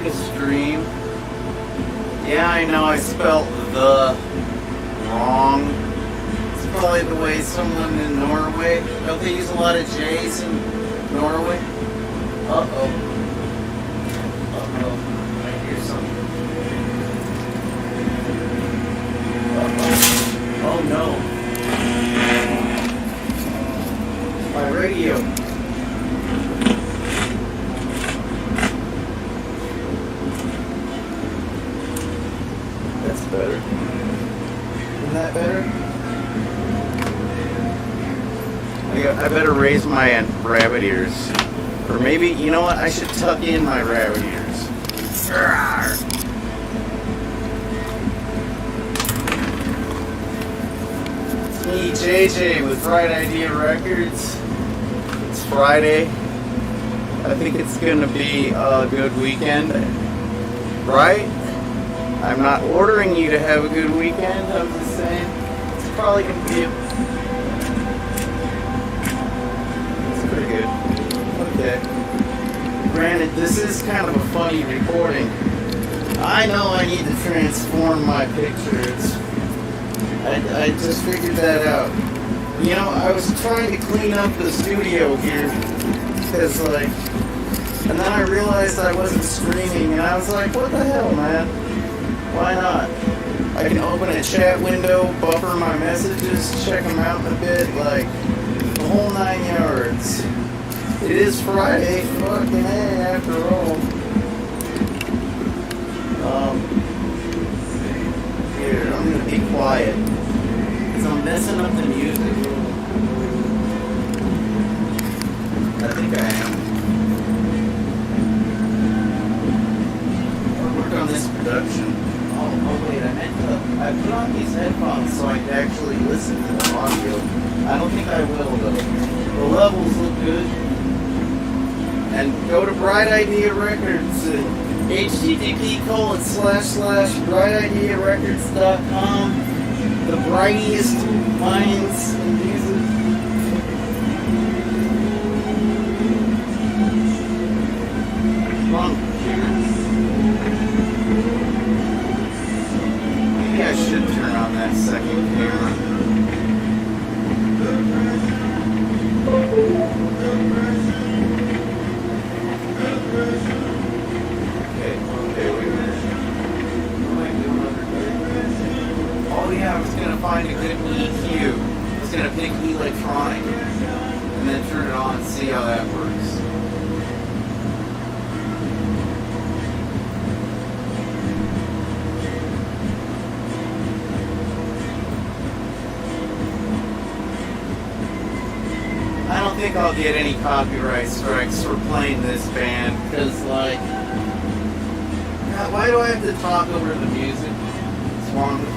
a stream. Yeah, I know I spelled the wrong. It's probably the way someone in Norway, don't they use a lot of J's in Norway? Uh-oh. Uh-oh. I hear something. Uh-oh. Oh no. My radio. That's better. Isn't that better? I better raise my rabbit ears. Or maybe, you know what? I should tuck in my rabbit ears. It's me, JJ, with Bright Idea Records. It's Friday. I think it's gonna be a good weekend. Right? I'm not ordering you to have a good weekend. I'm just saying it's probably gonna be it's pretty good. Okay. Granted, this is kind of a funny recording. I know I need to transform my pictures. I just figured that out. You know, I was trying to clean up the studio here because and then I realized I wasn't streaming, and I was like, what the hell, man? Why not? I can open a chat window, buffer my messages, check them out in a bit, the whole 9 yards. It is Friday, fucking hey, after all. Here, I'm gonna be quiet, because I'm messing up the music. I think I am. I'll work on this production. Oh wait, I put on these headphones so I can actually listen to the audio. I don't think I will though. The levels look good. And go to Bright Idea Records at http://brightidearecords.com. The brightest minds in music. Come on, computers. Maybe I should turn on that second camera. Okay, wait a minute. What am I doing under here? Oh yeah, I was gonna find a good EQ. I was gonna pick electronic and then turn it on and see how that works. I don't think I'll get any copyright strikes for playing this band because, God, why do I have to talk over the music? What's wrong with me?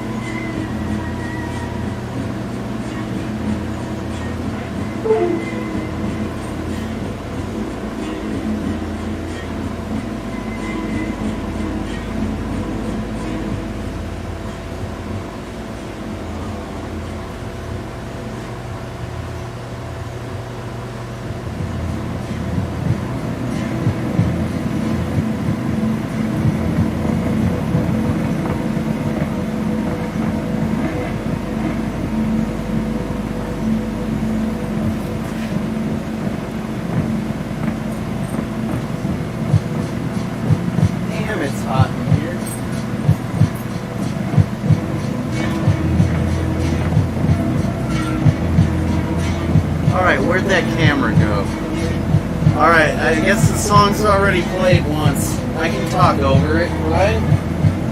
It's hot in here. Alright, where'd that camera go? Alright, I guess the song's already played once. I can talk over it, right?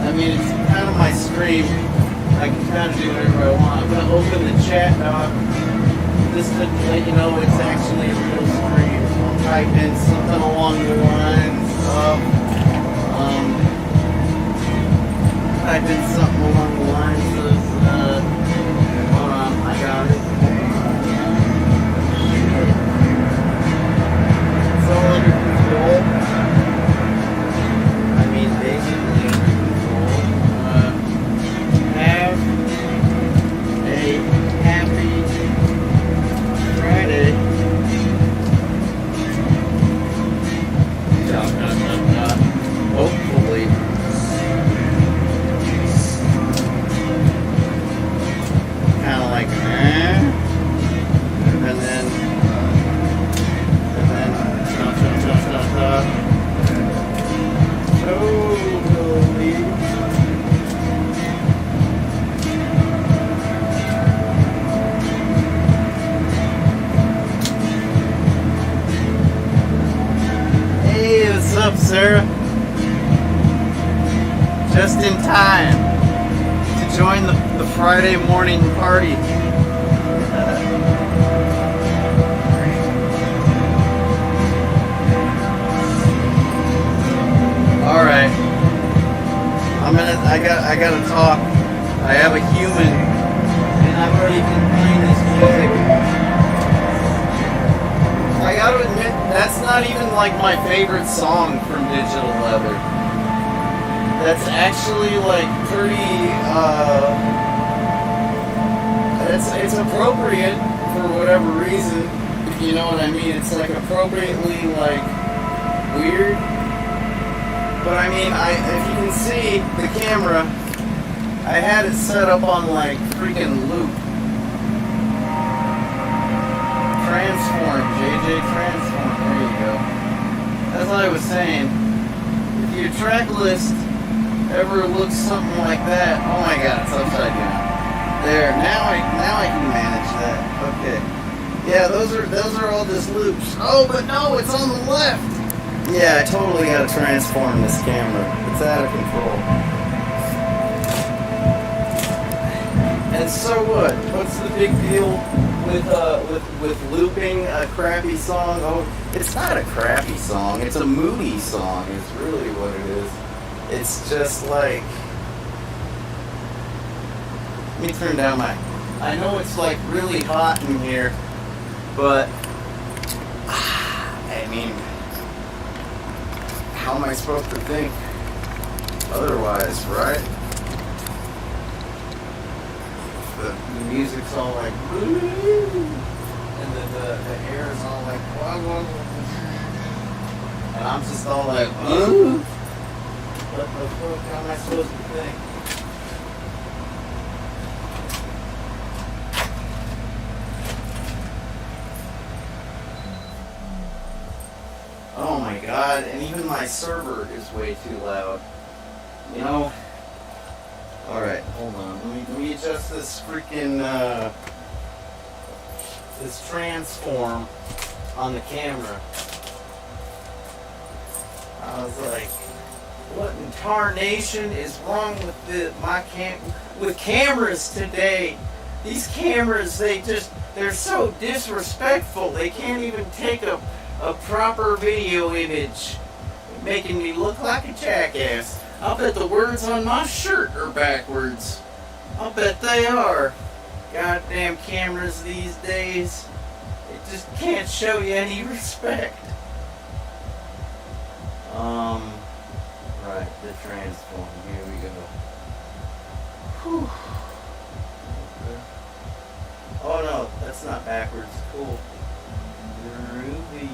I mean, it's kind of my stream. I can kind of do whatever I want. I'm going to open the chat doc just to let you know it's actually a real stream. I'll type in something along the lines of type in something along the lines of, hold on, I got it. It's all under control. I mean, basically under control. Have a happy Friday. Oh. up, Sarah? Just in time to join the Friday morning party. All right. I gotta talk. I have a human, and I've already been playing this music. I gotta admit, that's not even like my favorite song from Digital Leather. That's actually like pretty, it's appropriate for whatever reason, if you know what I mean. It's like appropriately like weird. But I mean, if you can see the camera, I had it set up on like freaking loop. Transform, tjhe transform, there you go. As I was saying, if your track list ever looks something like that, oh my god, it's upside down. There, now I can manage that. Okay. Yeah, those are all just loops. Oh, but no, it's on the left. Yeah, I totally gotta transform this camera. It's out of control. And so what? What's the big deal with looping a crappy song? Oh, it's not a crappy song. It's a moody song. It's really what it is. It's just like. Let me turn down my. I know it's like really hot in here, but I mean. How am I supposed to think otherwise, right? The music's all like, and the air is all like, and I'm just all like, what the fuck am I supposed to think? Oh my god, and even my server is way too loud. You know? Alright, hold on. Let me adjust this freaking, this transform on the camera. I was like, what in tarnation is wrong with cameras today? These cameras, they're so disrespectful. They can't even take a proper video image, making me look like a jackass. I'll bet the words on my shirt are backwards. I'll bet they are. Goddamn cameras these days. It just can't show you any respect. Right, the transform. Here we go. Whew. Okay. Oh no, that's not backwards. Cool. Groovy.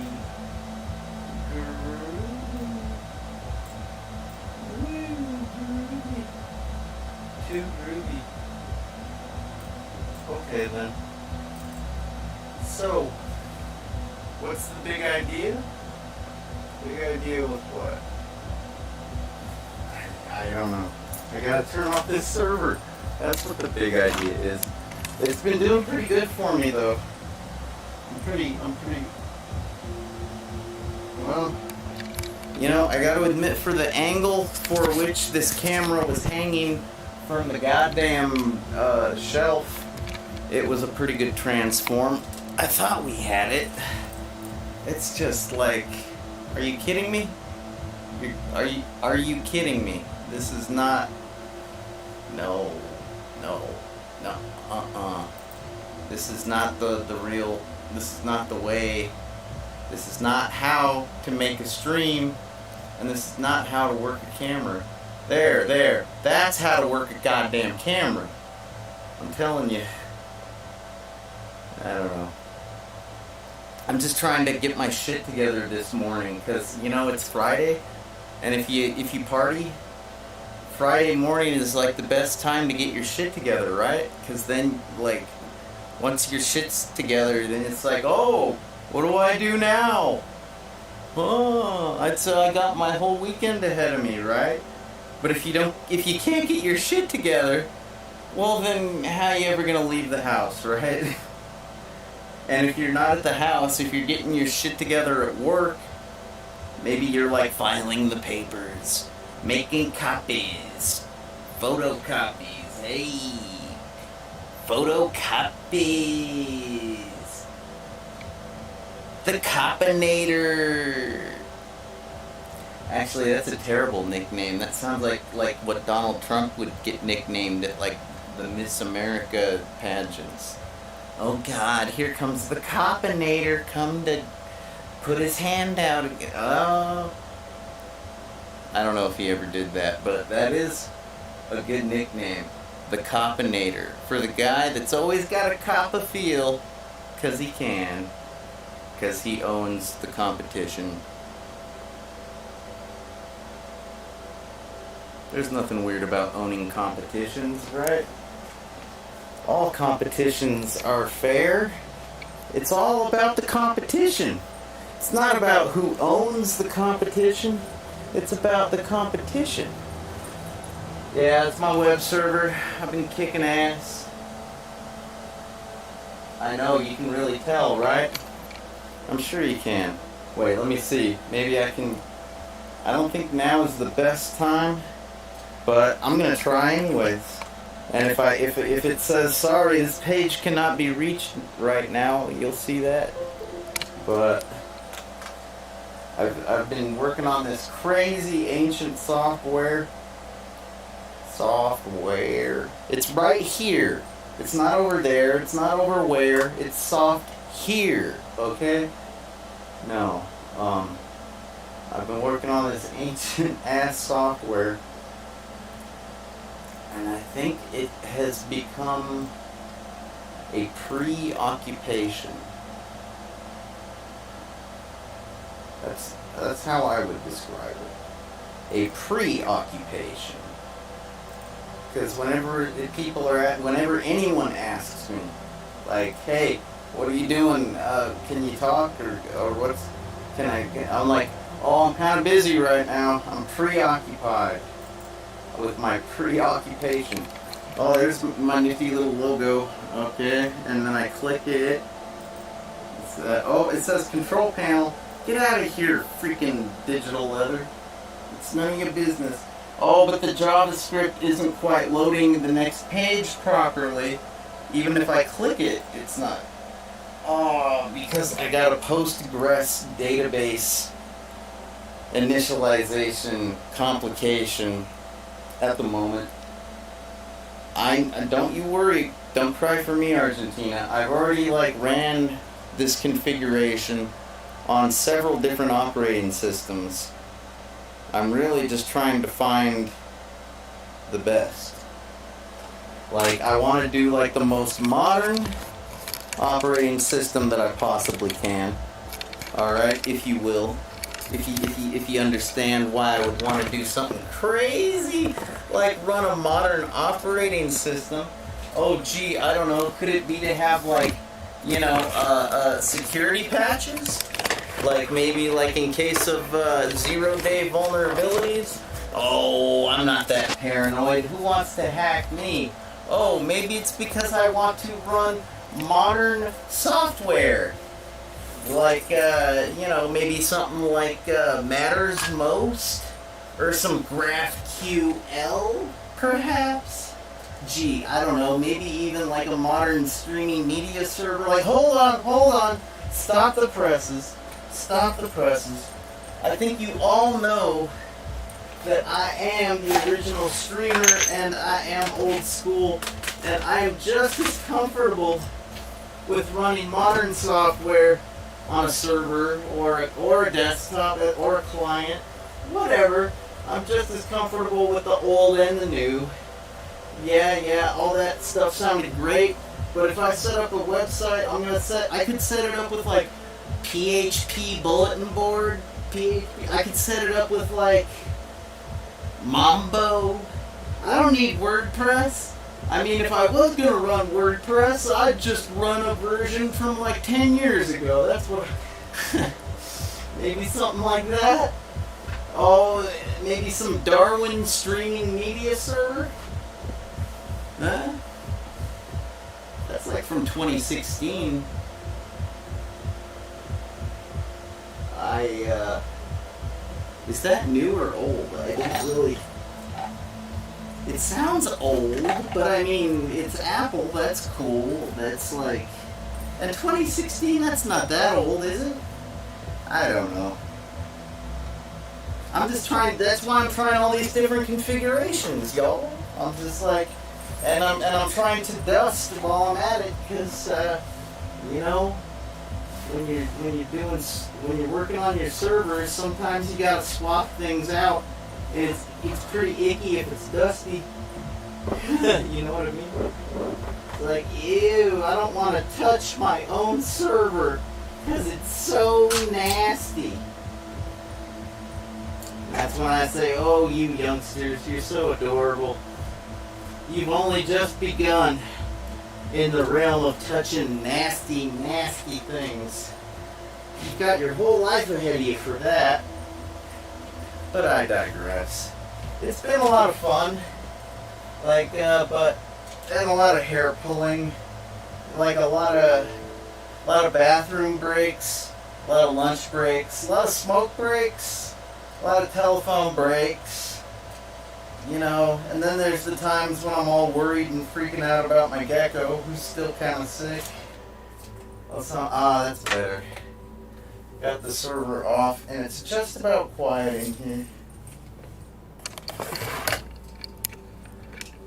Too groovy. Okay then. So, what's the big idea? Big idea with what? I don't know. I gotta turn off this server. That's what the big idea is. It's been doing pretty good for me though. I'm pretty, well, you know, I gotta admit, for the angle for which this camera was hanging from the goddamn shelf, it was a pretty good transform. I thought we had it. It's just like, are you kidding me? Are you kidding me? This is not, no, this is not the real, this is not the way, this is not how to make a stream, and this is not how to work a camera. There, that's how to work a goddamn camera. I'm telling you. I don't know. I'm just trying to get my shit together this morning, because, you know, it's Friday, and if you party, Friday morning is like the best time to get your shit together, right? Because then, like, once your shit's together, then it's like, oh, what do I do now? Oh, I got my whole weekend ahead of me, right? But if you can't get your shit together, well then how are you ever gonna leave the house, right? And if you're not at the house, if you're getting your shit together at work, Maybe you're like filing the papers, making copies, photocopies. Hey, photocopies. The Copinator. Actually, that's a terrible nickname. That sounds like what Donald Trump would get nicknamed at like the Miss America pageants. Oh God, here comes the Copinator, come to put his hand out again. Oh. I don't know if he ever did that, but that is a good nickname. The Copinator. For the guy that's always got a cop a feel, because he can. Because he owns the competition. There's nothing weird about owning competitions, right? All competitions are fair. It's all about the competition. It's not about who owns the competition. It's about the competition. Yeah, it's my web server. I've been kicking ass. I know, you can really tell, right? I'm sure you can. Wait, let me see. Maybe I can... I don't think now is the best time, but I'm gonna try anyways. And if it says sorry, this page cannot be reached right now, you'll see that. But I've been working on this crazy ancient software. It's right here. It's not over there. It's not over where. It's soft here. Okay? No. I've been working on this ancient ass software, and I think it has become a preoccupation. That's how I would describe it. A preoccupation. Because whenever anyone asks me, like, hey, what are you doing? Can you talk or what's? I'm like, oh, I'm kind of busy right now. I'm preoccupied with my preoccupation. Oh, there's my nifty little logo. Okay, and then I click it. It says control panel. Get out of here, freaking digital leather. It's none of your business. Oh, but the JavaScript isn't quite loading the next page properly. Even if I click it, it's not. Oh, because I got a Postgres database initialization complication at the moment. Don't you worry. Don't cry for me, Argentina. I've already ran this configuration on several different operating systems. I'm really just trying to find the best. I want to do the most modern operating system that I possibly can. Alright, if you will. If you understand why I would want to do something crazy, like run a modern operating system. Oh gee, I don't know, could it be to have security patches? Maybe in case of 0-day vulnerabilities? Oh, I'm not that paranoid. Who wants to hack me? Oh, maybe it's because I want to run modern software. Maybe something Matters Most? Or some GraphQL, perhaps? Gee, I don't know, maybe even a modern streaming media server. Hold on. Stop the presses. I think you all know that I am the original streamer and I am old school, and I am just as comfortable with running modern software on a server or a desktop or a client, whatever. I'm just as comfortable with the old and the new. Yeah, all that stuff sounded great, but if I set up a website, I could set it up with PHP bulletin board. I could set it up with Mambo. I don't need WordPress. I mean, if I was gonna run WordPress, I'd just run a version from 10 years ago. That's what. Maybe something like that. Oh, maybe some Darwin streaming media server. Huh? That's from 2016. Is that new or old? I don't really... It sounds old, but I mean, it's Apple, that's cool. That's like... And 2016, that's not that old, is it? I don't know. I'm just trying, that's why I'm trying all these different configurations, y'all. I'm just like... And I'm trying to dust while I'm at it, because, you know, when you're working on your servers, sometimes you gotta swap things out. And it's pretty icky if it's dusty. You know what I mean? It's like, ew, I don't want to touch my own server because it's so nasty. That's when I say, oh, you youngsters, you're so adorable. You've only just begun in the realm of touching nasty, nasty things. You've got your whole life ahead of you for that. But I digress. It's been a lot of fun. Like, but and a lot of hair pulling. Like a lot of bathroom breaks, a lot of lunch breaks, a lot of smoke breaks, a lot of telephone breaks. You know, and then there's the times when I'm all worried and freaking out about my gecko, who's still kind of sick. That's better. Got the server off, and it's just about quiet in here.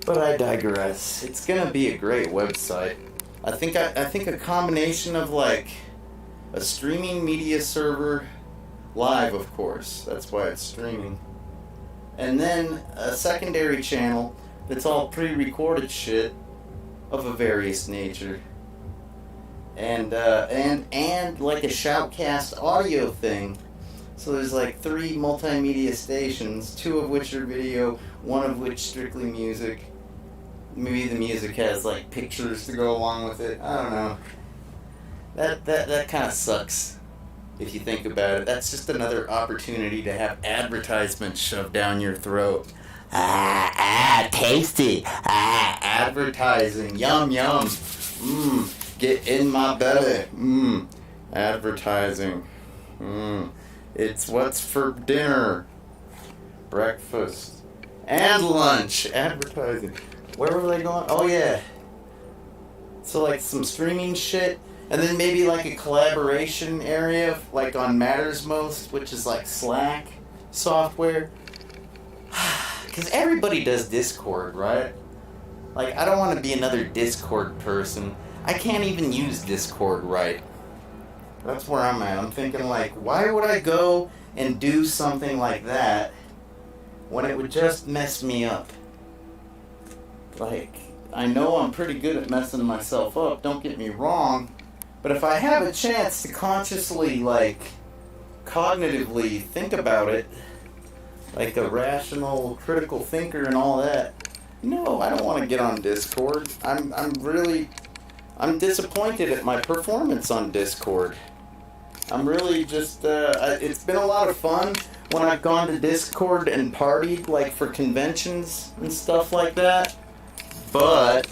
But I digress. It's gonna be a great website. I think a combination of like a streaming media server, live of course. That's why it's streaming. And then a secondary channel that's all pre-recorded shit of a various nature. And like a shoutcast audio thing. So there's like 3 multimedia stations, 2 of which are video, 1 of which strictly music. Maybe the music has like pictures to go along with it. I don't know. That kind of sucks if you think about it. That's just another opportunity to have advertisements shoved down your throat. Tasty. Advertising. Yum, yum. Get in my belly. Advertising. It's what's for dinner, breakfast, and lunch. Advertising. Where were they going? Oh, yeah. So, like, some streaming shit, and then maybe, like, a collaboration area, like on Matters Most, which is, like, Slack software. Because everybody does Discord, right? Like, I don't want to be another Discord person. I can't even use Discord right. That's where I'm at. I'm thinking, like, why would I go and do something like that when it would just mess me up? Like, I know I'm pretty good at messing myself up, don't get me wrong, but if I have a chance to consciously, like, cognitively think about it, like a rational, critical thinker and all that, no, I don't want to get on Discord. I'm disappointed at my performance on Discord. I'm really just, it's been a lot of fun when I've gone to Discord and partied, like, for conventions and stuff like that. But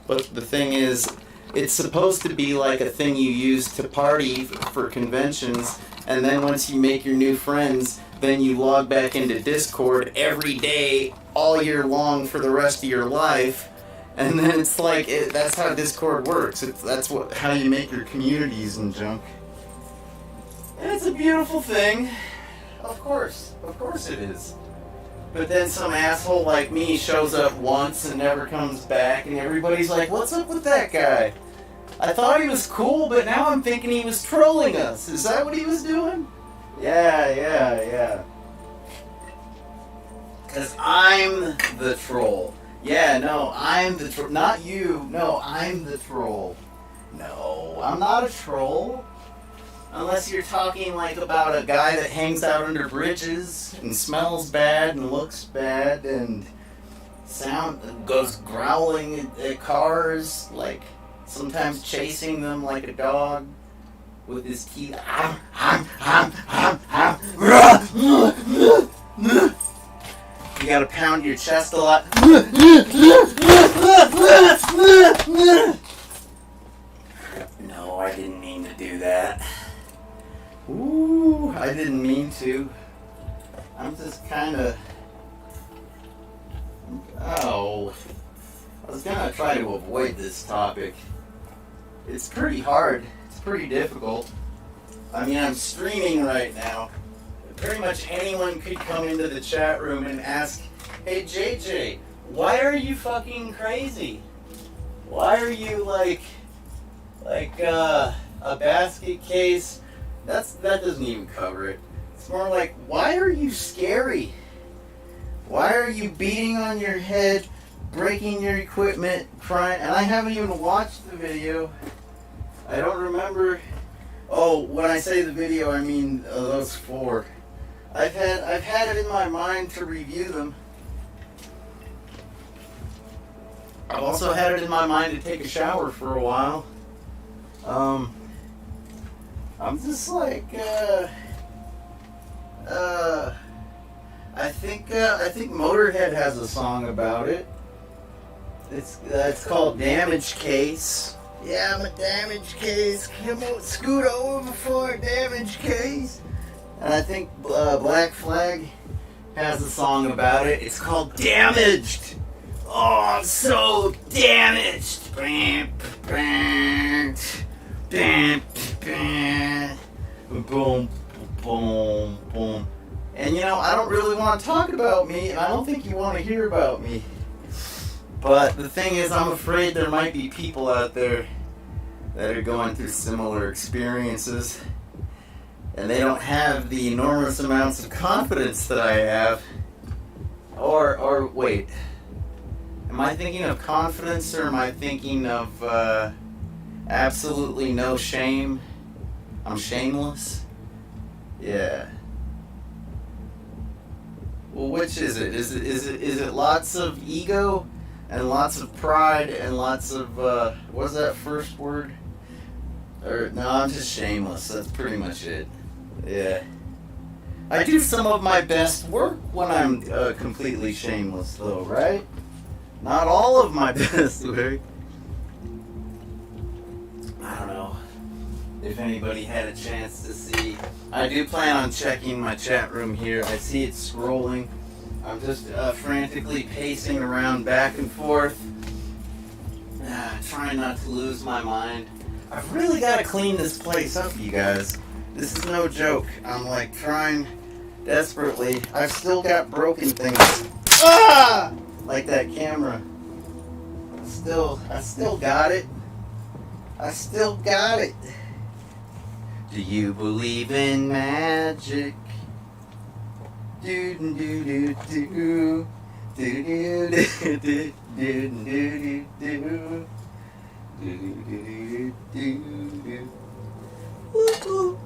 the thing is, it's supposed to be like a thing you use to party for conventions, and then once you make your new friends, then you log back into Discord every day, all year long for the rest of your life, and then it's like, that's how Discord works. That's how you make your communities and junk. And it's a beautiful thing. Of course it is. But then some asshole like me shows up once and never comes back, and everybody's like, what's up with that guy? I thought he was cool, but now I'm thinking he was trolling us. Is that what he was doing? Yeah. Because I'm the troll. Yeah, no, I'm the troll. Not you. No, I'm the troll. No, I'm not a troll. Unless you're talking like about a guy that hangs out under bridges and smells bad and looks bad and goes growling at cars, like sometimes chasing them like a dog with his teeth. You gotta pound your chest a lot. No, I didn't mean to do that. Ooh, I didn't mean to. I'm just kind of... Oh, I was gonna try to avoid this topic. It's pretty hard. It's pretty difficult. I mean, I'm streaming right now. Pretty much anyone could come into the chat room and ask, "Hey JJ, why are you fucking crazy? Why are you like a basket case?" That doesn't even cover it. It's more like, why are you scary? Why are you beating on your head, breaking your equipment, crying? And I haven't even watched the video. I don't remember. Oh, when I say the video, I mean those 4. I've had it in my mind to review them. I've also had it in my mind to take a shower for a while. I'm just like, I think Motorhead has a song about it. It's called Damage Case. Yeah, I'm a damage case. Come on, scoot over for a damage case. And I think Black Flag has a song about it. It's called Damaged. Oh, I'm so damaged. Boom, boom, boom. And you know, I don't really want to talk about me, and I don't think you want to hear about me. But the thing is, I'm afraid there might be people out there that are going through similar experiences, and they don't have the enormous amounts of confidence that I have. Or wait, am I thinking of confidence, or am I thinking of absolutely no shame? I'm shameless? Yeah. Well, which is it? Is it lots of ego and lots of pride and lots of what's that first word? Or no, I'm just shameless. That's pretty much it. Yeah. I do some of my best work when I'm completely shameless, though, right? Not all of my best work. I don't know if anybody had a chance to see. I do plan on checking my chat room here. I see it scrolling. I'm just frantically pacing around back and forth, trying not to lose my mind. I've really got to clean this place up, you guys. This is no joke. I'm like trying desperately. I've still got broken things. Ah! Like that camera. I still got it. I still got it. Do you believe in magic? Do do do do do do do do do do do. Woo-hoo.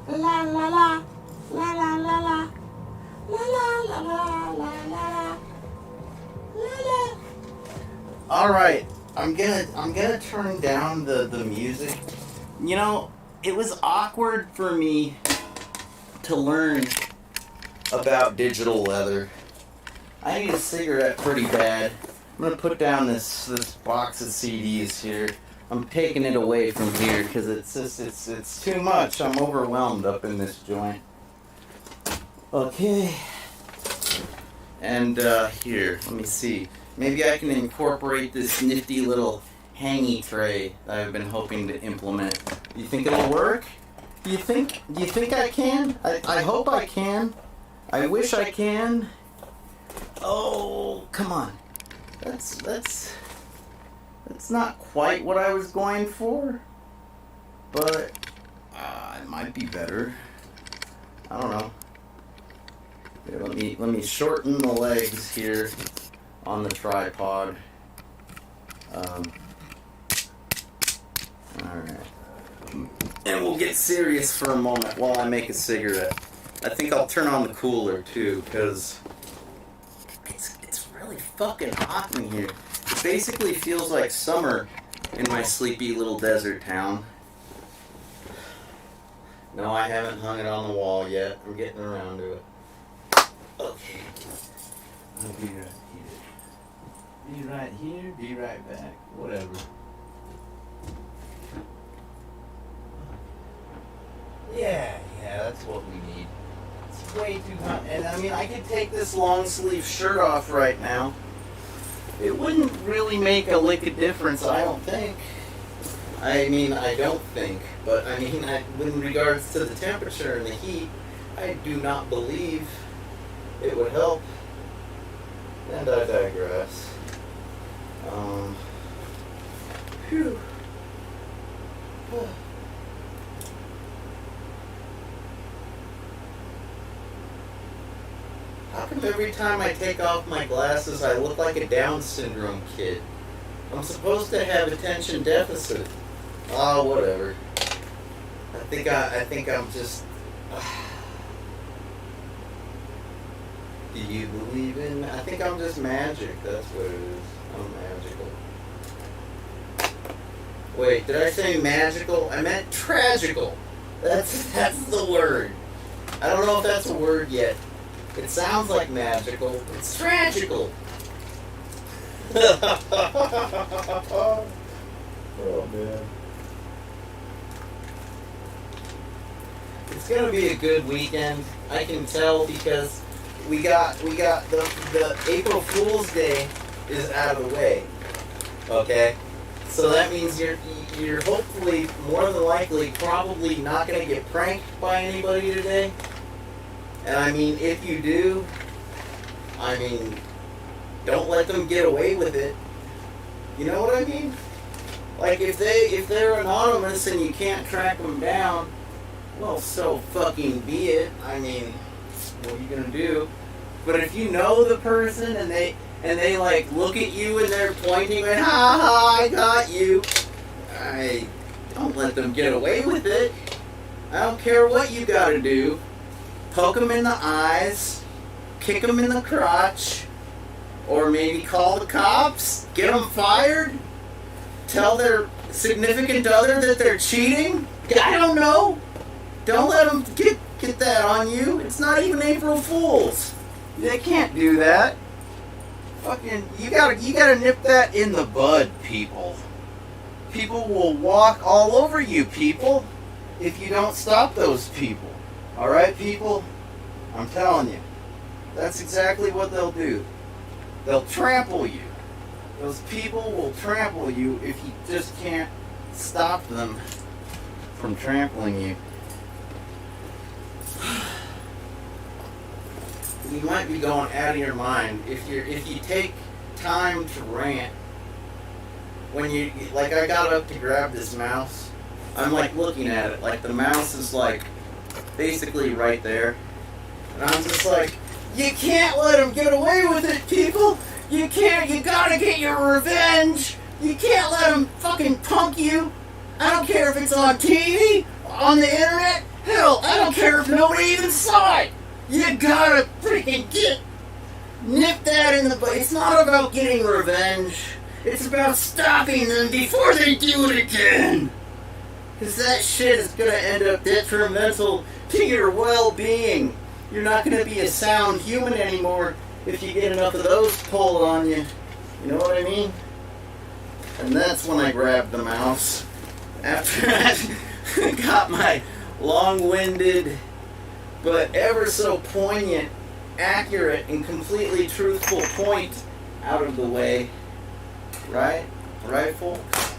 La la la la la la la la la la la la. All right, I'm gonna turn down the music. You know, it was awkward for me to learn about digital leather. I need a cigarette pretty bad. I'm gonna put down this box of CDs here. I'm taking it away from here because it's too much. I'm overwhelmed up in this joint. Okay. And here, let me see. Maybe I can incorporate this nifty little hangy tray that I've been hoping to implement. You think it'll work? Do you think I can? I hope I can. I wish I can. Oh, come on. That's not quite what I was going for, but it might be better. I don't know. Here, let me shorten the legs here on the tripod. All right, and we'll get serious for a moment while I make a cigarette. I think I'll turn on the cooler too, because it's really fucking hot in here. It basically feels like summer in my sleepy little desert town. No, I haven't hung it on the wall yet. I'm getting around to it. Okay. I'll be right here. Be right here, be right back. Whatever. Yeah, that's what we need. It's way too hot. And I mean, I could take this long sleeve shirt off right now. It wouldn't really make a lick of difference, I don't think. I mean, I don't think. But I mean, in regards to the temperature and the heat, I do not believe it would help. And I digress. Phew. How come every time I take off my glasses I look like a Down syndrome kid? I'm supposed to have attention deficit. Oh, whatever. I think I'm just... Do you believe in... I think I'm just magic. That's what it is. I'm magical. Wait, did I say magical? I meant tragical. That's the word. I don't know if that's a word yet. It sounds like magical. It's tragical. Oh, man. It's gonna be a good weekend. I can tell because we got the April Fool's Day is out of the way. Okay? So that means you're hopefully, more than likely, probably not gonna get pranked by anybody today. And I mean, if you do, I mean, don't let them get away with it. You know what I mean? Like, if they're anonymous and you can't track them down, well, so fucking be it. I mean, what are you gonna do? But if you know the person and they like look at you and they're pointing and ha ha, I got you. I don't let them get away with it. I don't care what you gotta do. Poke them in the eyes, kick them in the crotch, or maybe call the cops, get them fired, tell their significant other that they're cheating. I don't know. Don't let them get that on you. It's not even April Fool's. They can't do that. Fucking, you gotta nip that in the bud, people. People will walk all over you, people, if you don't stop those people. Alright, people? I'm telling you. That's exactly what they'll do. They'll trample you. Those people will trample you if you just can't stop them from trampling you. You might be going out of your mind if you take time to rant. When you, like, I got up to grab this mouse, I'm like looking at it, like the mouse is like basically right there, and I'm just like, you can't let them get away with it, people. You can't. You gotta get your revenge. You can't let them fucking punk you. I don't care if it's on TV, on the internet. Hell, I don't care if nobody even saw it. You gotta freaking nip that in the butt. It's not about getting revenge. It's about stopping them before they do it again. Because that shit is gonna end up detrimental to your well-being. You're not gonna be a sound human anymore if you get enough of those pulled on you. You know what I mean? And that's when I grabbed the mouse. After I got my long-winded, but ever so poignant, accurate, and completely truthful point out of the way. Right? Right, folks?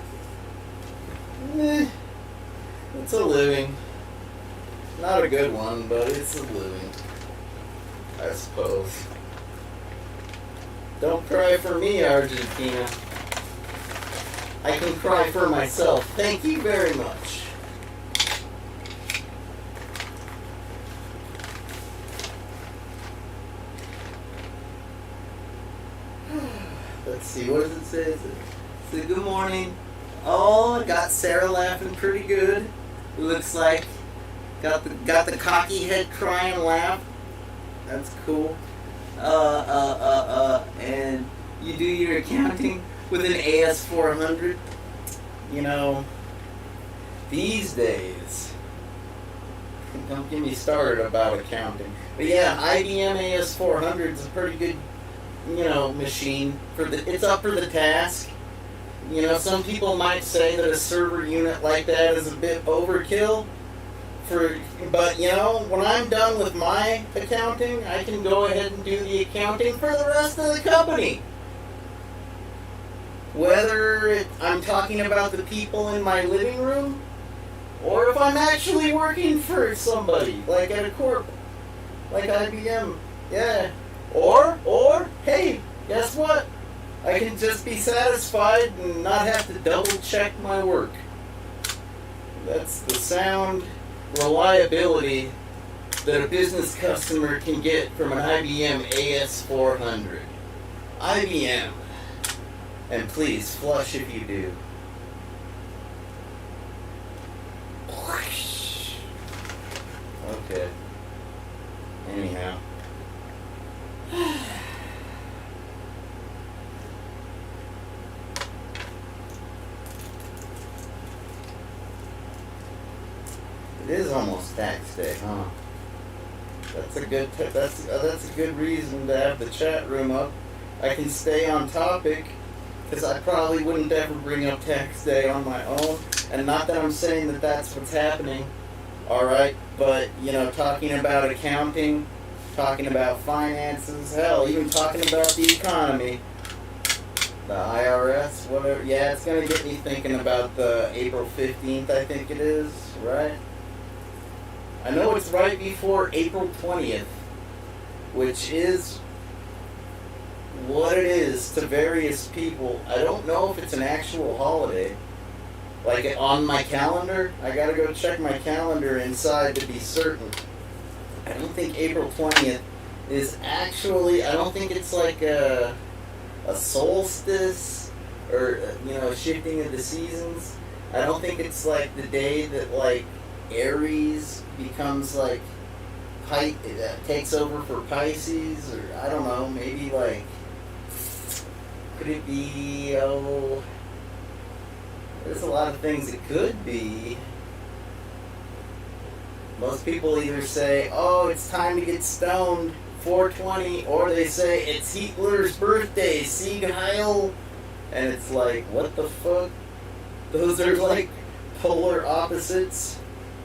It's a living. Not a good one, but it's a living. I suppose. Don't cry for me, Argentina. I can cry for myself. Thank you very much. Let's see, what does it say? It says, good morning. Oh, I got Sarah laughing pretty good. Looks like got the cocky head crying laugh. That's cool. And you do your accounting with an AS400. You know, these days, Don't get me started about accounting. But yeah, IBM AS400 is a pretty good, machine it's up for the task. Some people might say that a server unit like that is a bit overkill. But when I'm done with my accounting, I can go ahead and do the accounting for the rest of the company. Whether I'm talking about the people in my living room, or if I'm actually working for somebody, like at a corp, like IBM, yeah. Or, hey, guess what? I can just be satisfied and not have to double check my work. That's the sound reliability that a business customer can get from an IBM AS400. IBM. And please, flush if you do. Okay. Anyhow. It is almost tax day, huh? That's a good that's a good reason to have the chat room up. I can stay on topic because I probably wouldn't ever bring up tax day on my own. And not that I'm saying that that's what's happening, all right? But talking about accounting, talking about finances, hell, even talking about the economy, the IRS, whatever. Yeah, it's gonna get me thinking about the April 15th, I think it is, right? I know it's right before April 20th, which is what it is to various people. I don't know if it's an actual holiday. Like on my calendar, I gotta go check my calendar inside to be certain. I don't think April 20th is actually, I don't think it's like a solstice or, shifting of the seasons. I don't think it's like the day that like Aries becomes like takes over for Pisces, or I don't know, maybe like, could it be, there's a lot of things it could be. Most people either say, oh, it's time to get stoned, 420, or they say, it's Hitler's birthday, Sieg Heil, and it's like, what the fuck? Those are like polar opposites.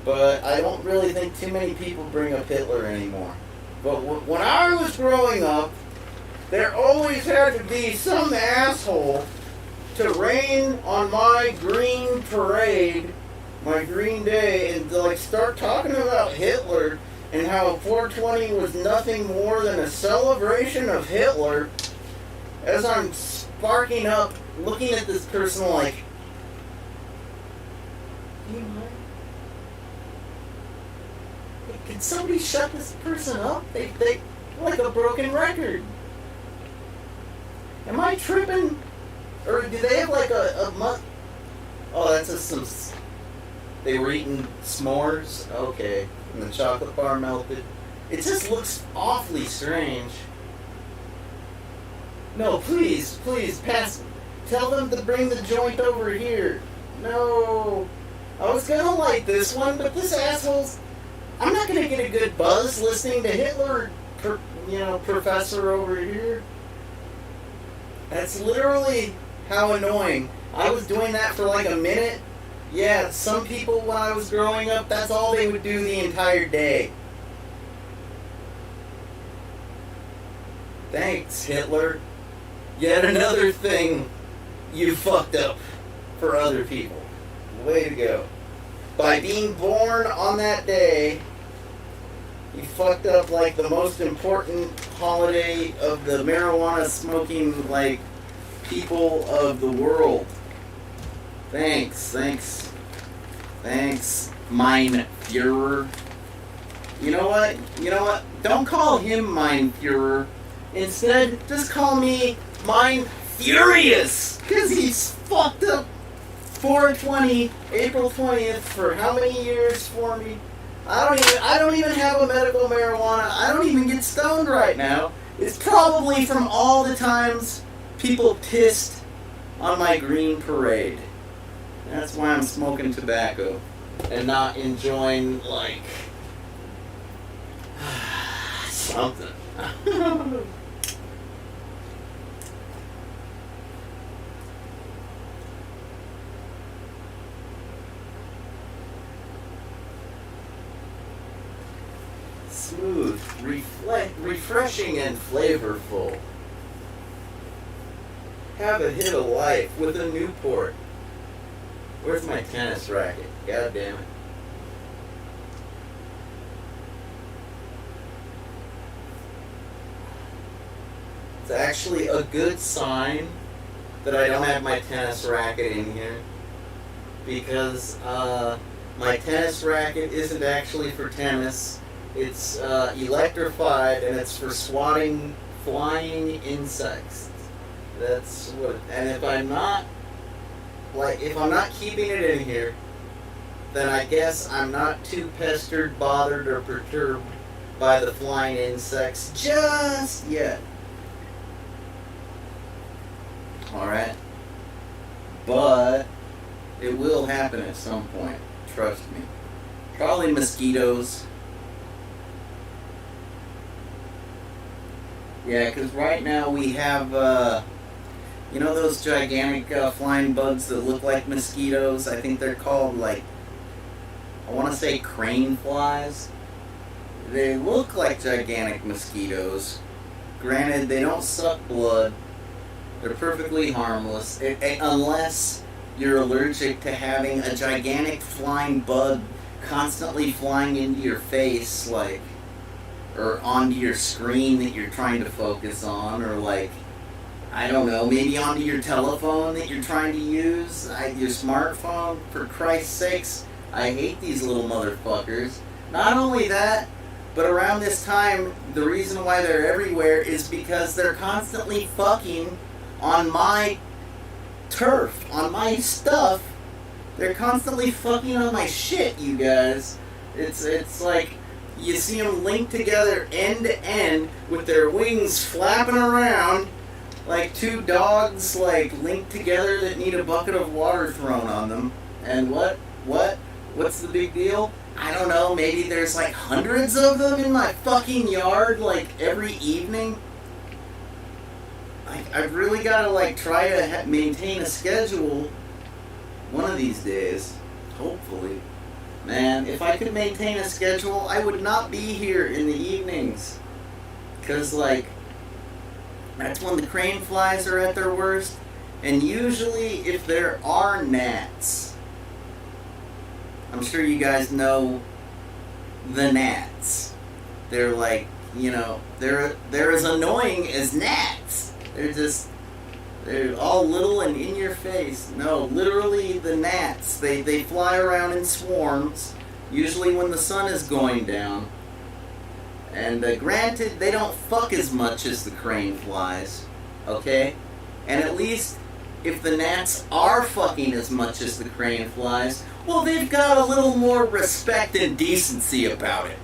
But I don't really think too many people bring up Hitler anymore. But when I was growing up, there always had to be some asshole to rain on my green parade, my green day, and to like start talking about Hitler and how 420 was nothing more than a celebration of Hitler. As I'm sparking up, looking at this person like, do you mind? Can somebody shut this person up? They like a broken record. Am I tripping? Or do they have like a month? Oh, that's just some. They were eating s'mores? Okay. And the chocolate bar melted. It just looks awfully strange. No, please, pass. Tell them to bring the joint over here. No. I was gonna like this one, but this asshole's. I'm not gonna get a good buzz listening to Hitler, professor over here. That's literally how annoying. I was doing that for like a minute. Yeah, some people when I was growing up, that's all they would do the entire day. Thanks, Hitler. Yet another thing you fucked up for other people. Way to go. By being born on that day, you fucked up like the most important holiday of the marijuana smoking like people of the world. Thanks, Mein Führer. You know what? Don't call him Mein Führer. Instead, just call me Mein Furious, because he's fucked up 420, April 20th for how many years for me? I don't even have a medical marijuana. I don't even get stoned right now. It's probably from all the times people pissed on my green parade. That's why I'm smoking tobacco and not enjoying, like, something. Smooth, refreshing, and flavorful. Have a hit of life with a Newport. Where's my tennis racket? God damn it. It's actually a good sign that I don't have my tennis racket in here, because my tennis racket isn't actually for tennis. It's electrified, and it's for swatting flying insects. That's what. And if I'm not keeping it in here, then I guess I'm not too pestered, bothered, or perturbed by the flying insects just yet. Alright? But it will happen at some point. Trust me. Probably mosquitoes. Yeah, because right now we have, you know those gigantic flying bugs that look like mosquitoes? I think they're called, like, I want to say crane flies. They look like gigantic mosquitoes. Granted, they don't suck blood. They're perfectly harmless, unless you're allergic to having a gigantic flying bug constantly flying into your face, like, or onto your screen that you're trying to focus on, or like, I don't know, maybe onto your telephone that you're trying to use, your smartphone. For Christ's sakes, I hate these little motherfuckers. Not only that, but around this time, the reason why they're everywhere is because they're constantly fucking on my turf, on my stuff. They're constantly fucking on my shit, you guys. It's like, you see them linked together end to end with their wings flapping around like two dogs, like, linked together that need a bucket of water thrown on them. And what's the big deal? I don't know, maybe there's like hundreds of them in my fucking yard, like, every evening. I've really got to, like, try to maintain a schedule one of these days, hopefully. Man, if I could maintain a schedule, I would not be here in the evenings. Because, like, that's when the crane flies are at their worst. And usually, if there are gnats, I'm sure you guys know the gnats. They're like, you know, they're as annoying as gnats. They're all little and in your face. No, literally the gnats. They fly around in swarms, usually when the sun is going down. And granted, they don't fuck as much as the crane flies, okay? And at least, if the gnats are fucking as much as the crane flies, well, they've got a little more respect and decency about it.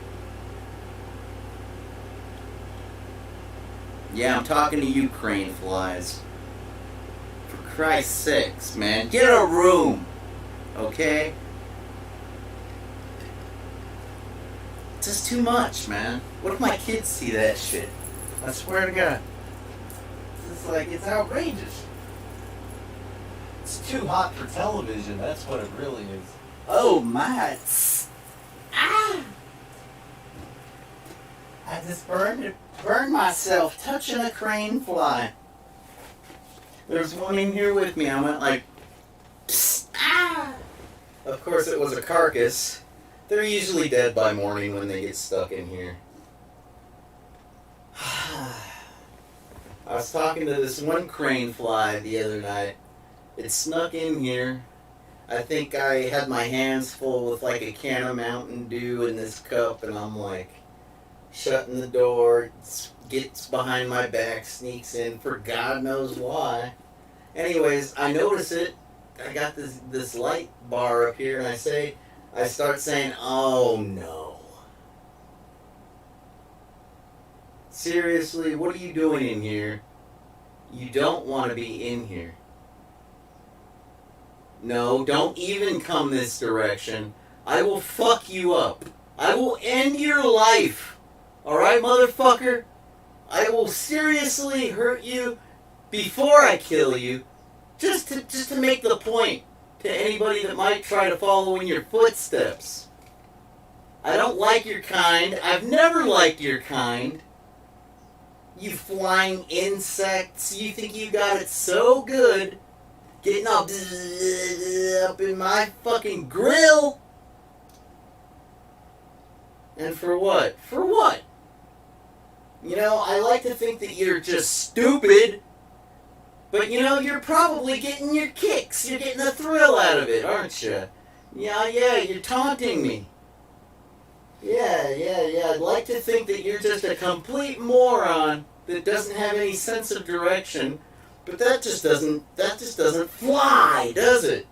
Yeah, I'm talking to you, crane flies. For Christ's sakes, man, get a room, okay? It's just too much, man. What if my kids see that shit? I swear to God. It's like, it's outrageous. It's too hot for television, that's what it really is. Oh my. Ah! I just burned myself touching a crane fly. There's one in here with me. I went like, psst, ah! Of course it was a carcass. They're usually dead by morning when they get stuck in here. I was talking to this one crane fly the other night. It snuck in here. I think I had my hands full with like a can of Mountain Dew in this cup, and I'm like shutting the door, gets behind my back, sneaks in for God knows why. Anyways, I notice it. I got this light bar up here, and I start saying, oh no. Seriously, what are you doing in here? You don't want to be in here. No, don't even come this direction. I will fuck you up. I will end your life. Alright, motherfucker? I will seriously hurt you before I kill you. Just to make the point to anybody that might try to follow in your footsteps. I don't like your kind. I've never liked your kind. You flying insects. You think you got it so good. Getting all up in my fucking grill. And for what? For what? You know, I like to think that you're just stupid. But, you know, you're probably getting your kicks. You're getting a thrill out of it, aren't you? Yeah, you're taunting me. Yeah. I'd like to think that you're just a complete moron that doesn't have any sense of direction. But that just doesn't fly, does it?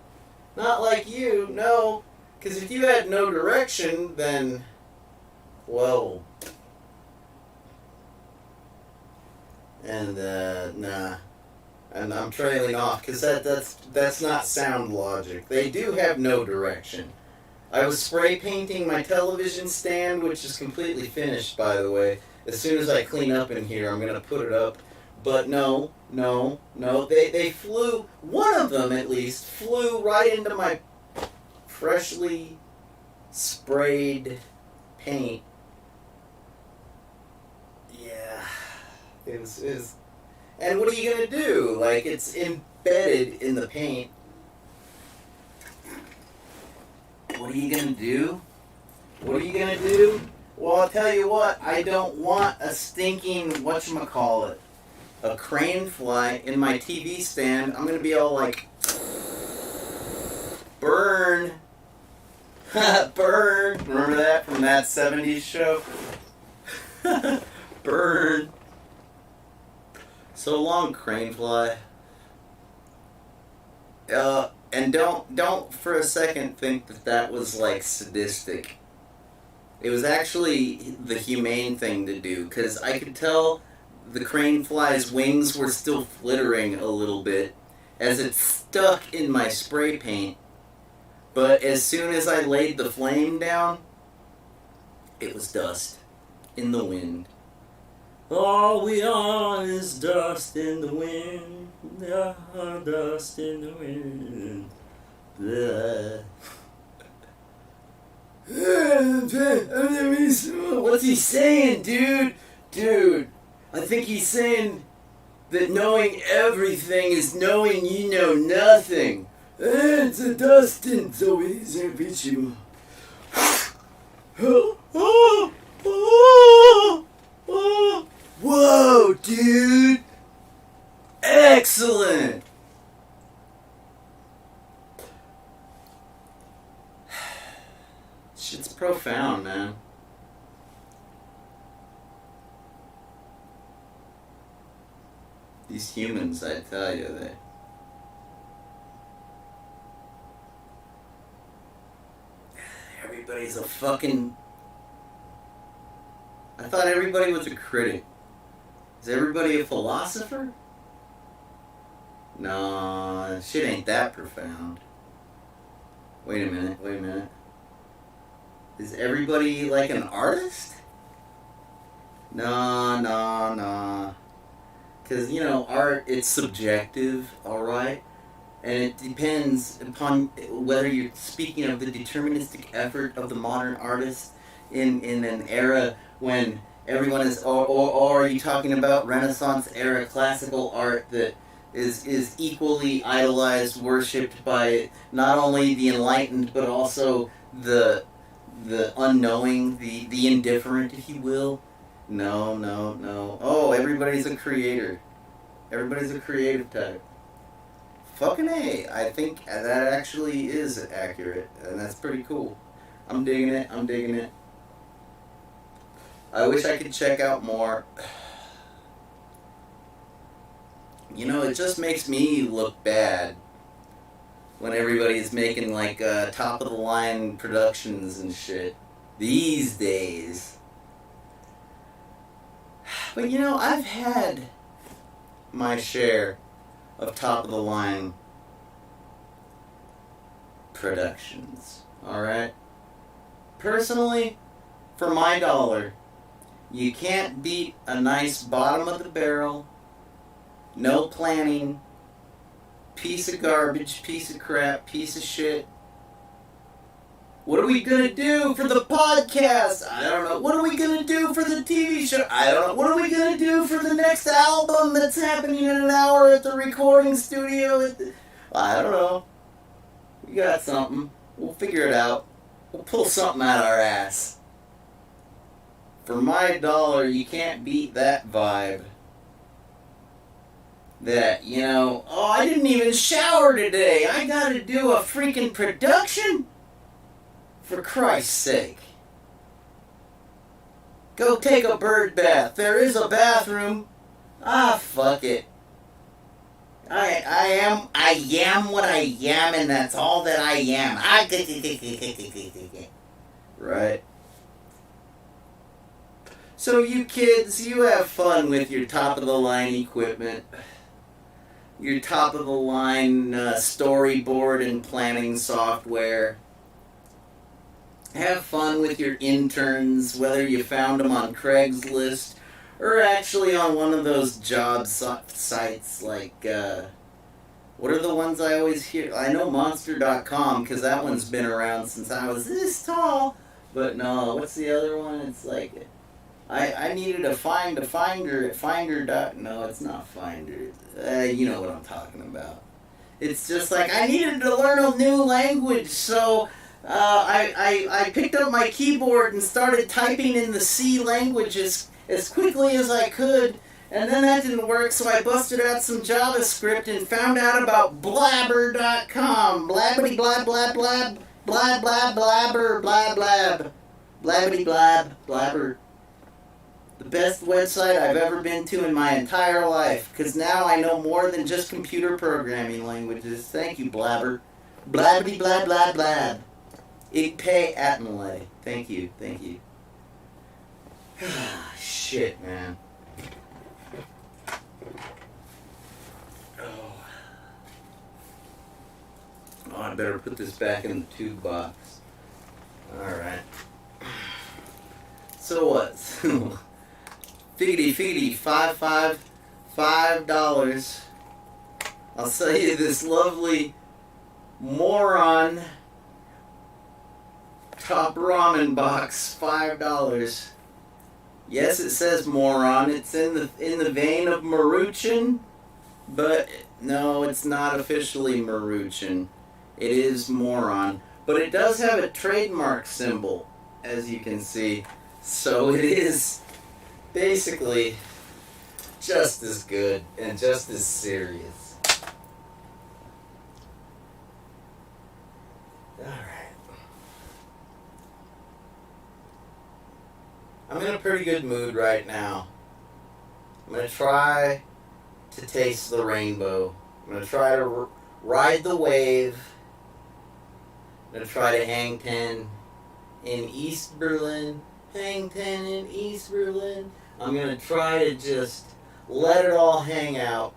Not like you, no. Because if you had no direction, then, whoa. And, nah. And I'm trailing off, because that's not sound logic. They do have no direction. I was spray painting my television stand, which is completely finished, by the way. As soon as I clean up in here, I'm going to put it up. But no. They flew, one of them at least, flew right into my freshly sprayed paint. Yeah. It was. And what are you going to do? Like, it's embedded in the paint. What are you going to do? What are you going to do? Well, I'll tell you what. I don't want a stinking, whatchamacallit, a crane fly in my TV stand. I'm going to be all like, burn. Burn. Remember that from that 70s show? Burn. So long, crane fly. And don't for a second think that was like sadistic. It was actually the humane thing to do, because I could tell the crane fly's wings were still flittering a little bit as it stuck in my spray paint. But as soon as I laid the flame down, it was dust in the wind. All we are is dust in the wind. Dust in the wind. Blah. What's he saying, dude? Dude, I think he's saying that knowing everything is knowing you know nothing. It's a dusting, so easy to beat you. Whoa, dude! Excellent! Shit's profound, man. These humans, I tell you, everybody's a fucking... I thought everybody was a critic. Is everybody a philosopher? No, shit ain't that profound. Wait a minute. Is everybody like an artist? No. Because, you know, art, it's subjective, alright? And it depends upon whether you're speaking of the deterministic effort of the modern artist in an era when everyone is, or are you talking about Renaissance era classical art that is equally idolized, worshipped by not only the enlightened but also the unknowing, the indifferent, if you will? No. Oh, everybody's a creator. Everybody's a creative type. Fucking A. I think that actually is accurate, and that's pretty cool. I'm digging it. I wish I could check out more. You know, it just makes me look bad when everybody's making like top of the line productions and shit these days. But you know, I've had my share of top of the line productions, alright? Personally, for my dollar, You can't beat a nice bottom of the barrel, no planning, piece of garbage, piece of crap, piece of shit. What are we gonna do for the podcast? I don't know. What are we gonna do for the TV show? I don't know. What are we gonna do for the next album that's happening in an hour at the recording studio? I don't know. We got something. We'll figure it out. We'll pull something out our ass. For my dollar, you can't beat that vibe. That, you know, oh, I didn't even shower today. I gotta do a freaking production? For Christ's sake. Go take a bird bath. There is a bathroom. Ah, fuck it. I am what I am, and that's all that I am. Right. So you kids, you have fun with your top-of-the-line equipment. Your top-of-the-line storyboard and planning software. Have fun with your interns, whether you found them on Craigslist or actually on one of those job sites like, what are the ones I always hear? I know Monster.com, because that one's been around since I was this tall. But no, what's the other one? It's like, I needed to find a finder at Finder. No, it's not Finder. You know what I'm talking about. It's just like, I needed to learn a new language, so I picked up my keyboard and started typing in the C language as quickly as I could, and then that didn't work, so I busted out some JavaScript and found out about blabber.com. Blabbity blab blab blab, blab blab blabber blab blab, blabbity blab blabber. The best website I've ever been to in my entire life, because now I know more than just computer programming languages. Thank you, blabber. Blabbity blab blab blab. Igpay Atmalay. Thank you. Shit, man. Oh, I better put this back in the tube box. Alright. So what? Figgity, $5. I'll sell you this lovely moron top ramen box, $5. Yes, it says moron. It's in the vein of Maruchan, but no, it's not officially Maruchan. It is moron, but it does have a trademark symbol, as you can see. So it is basically just as good and just as serious. Alright. I'm in a pretty good mood right now. I'm going to try to taste the rainbow. I'm going to try to ride the wave. I'm going to try to hang 10 in East Berlin. Hang 10 in East Berlin. I'm going to try to just let it all hang out,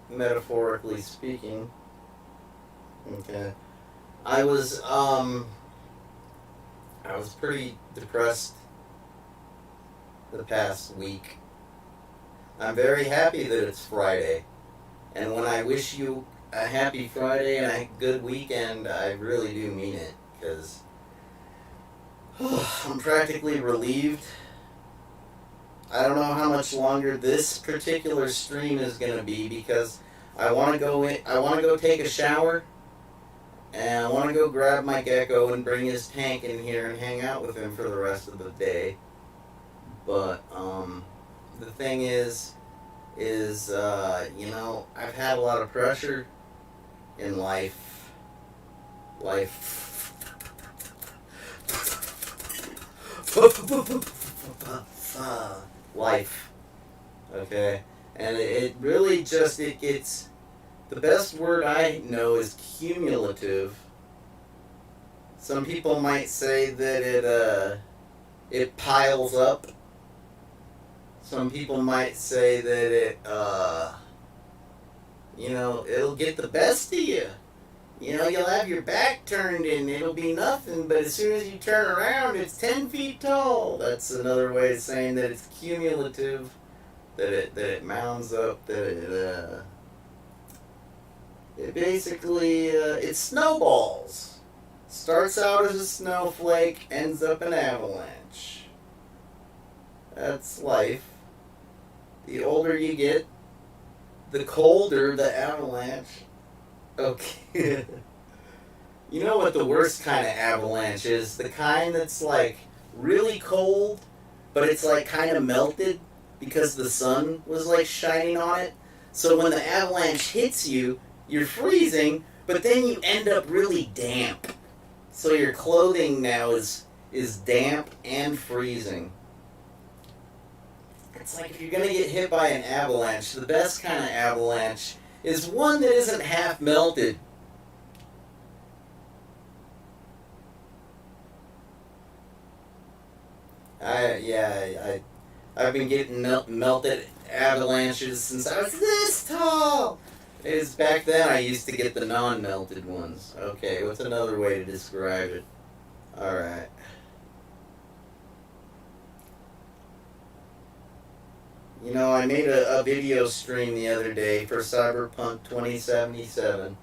metaphorically speaking. Okay. I was pretty depressed the past week. I'm very happy that it's Friday. And when I wish you a happy Friday and a good weekend, I really do mean it. Because I'm practically relieved. I don't know how much longer this particular stream is going to be, because I want to go take a shower, and I want to go grab my gecko and bring his tank in here and hang out with him for the rest of the day. But the thing is you know, I've had a lot of pressure in life. Okay, and it really just it's the best word I know is cumulative. Some people might say that it piles up. Some people might say that it you know, it'll get the best of you. You know, you'll have your back turned and it'll be nothing, but as soon as you turn around, it's 10 feet tall. That's another way of saying that it's cumulative, that it mounds up, that it basically, it snowballs. Starts out as a snowflake, ends up an avalanche. That's life. The older you get, the colder the avalanche. Okay. You know what the worst kind of avalanche is? The kind that's like really cold, but it's like kind of melted because the sun was like shining on it. So when the avalanche hits you, you're freezing, but then you end up really damp. So your clothing now is damp and freezing. It's like if you're going to get hit by an avalanche, the best kind of avalanche is one that isn't half melted. I've been getting melted avalanches since I was this tall. Is back then I used to get the non-melted ones. Okay, what's another way to describe it? Alright. You know, I made a video stream the other day for Cyberpunk 2077.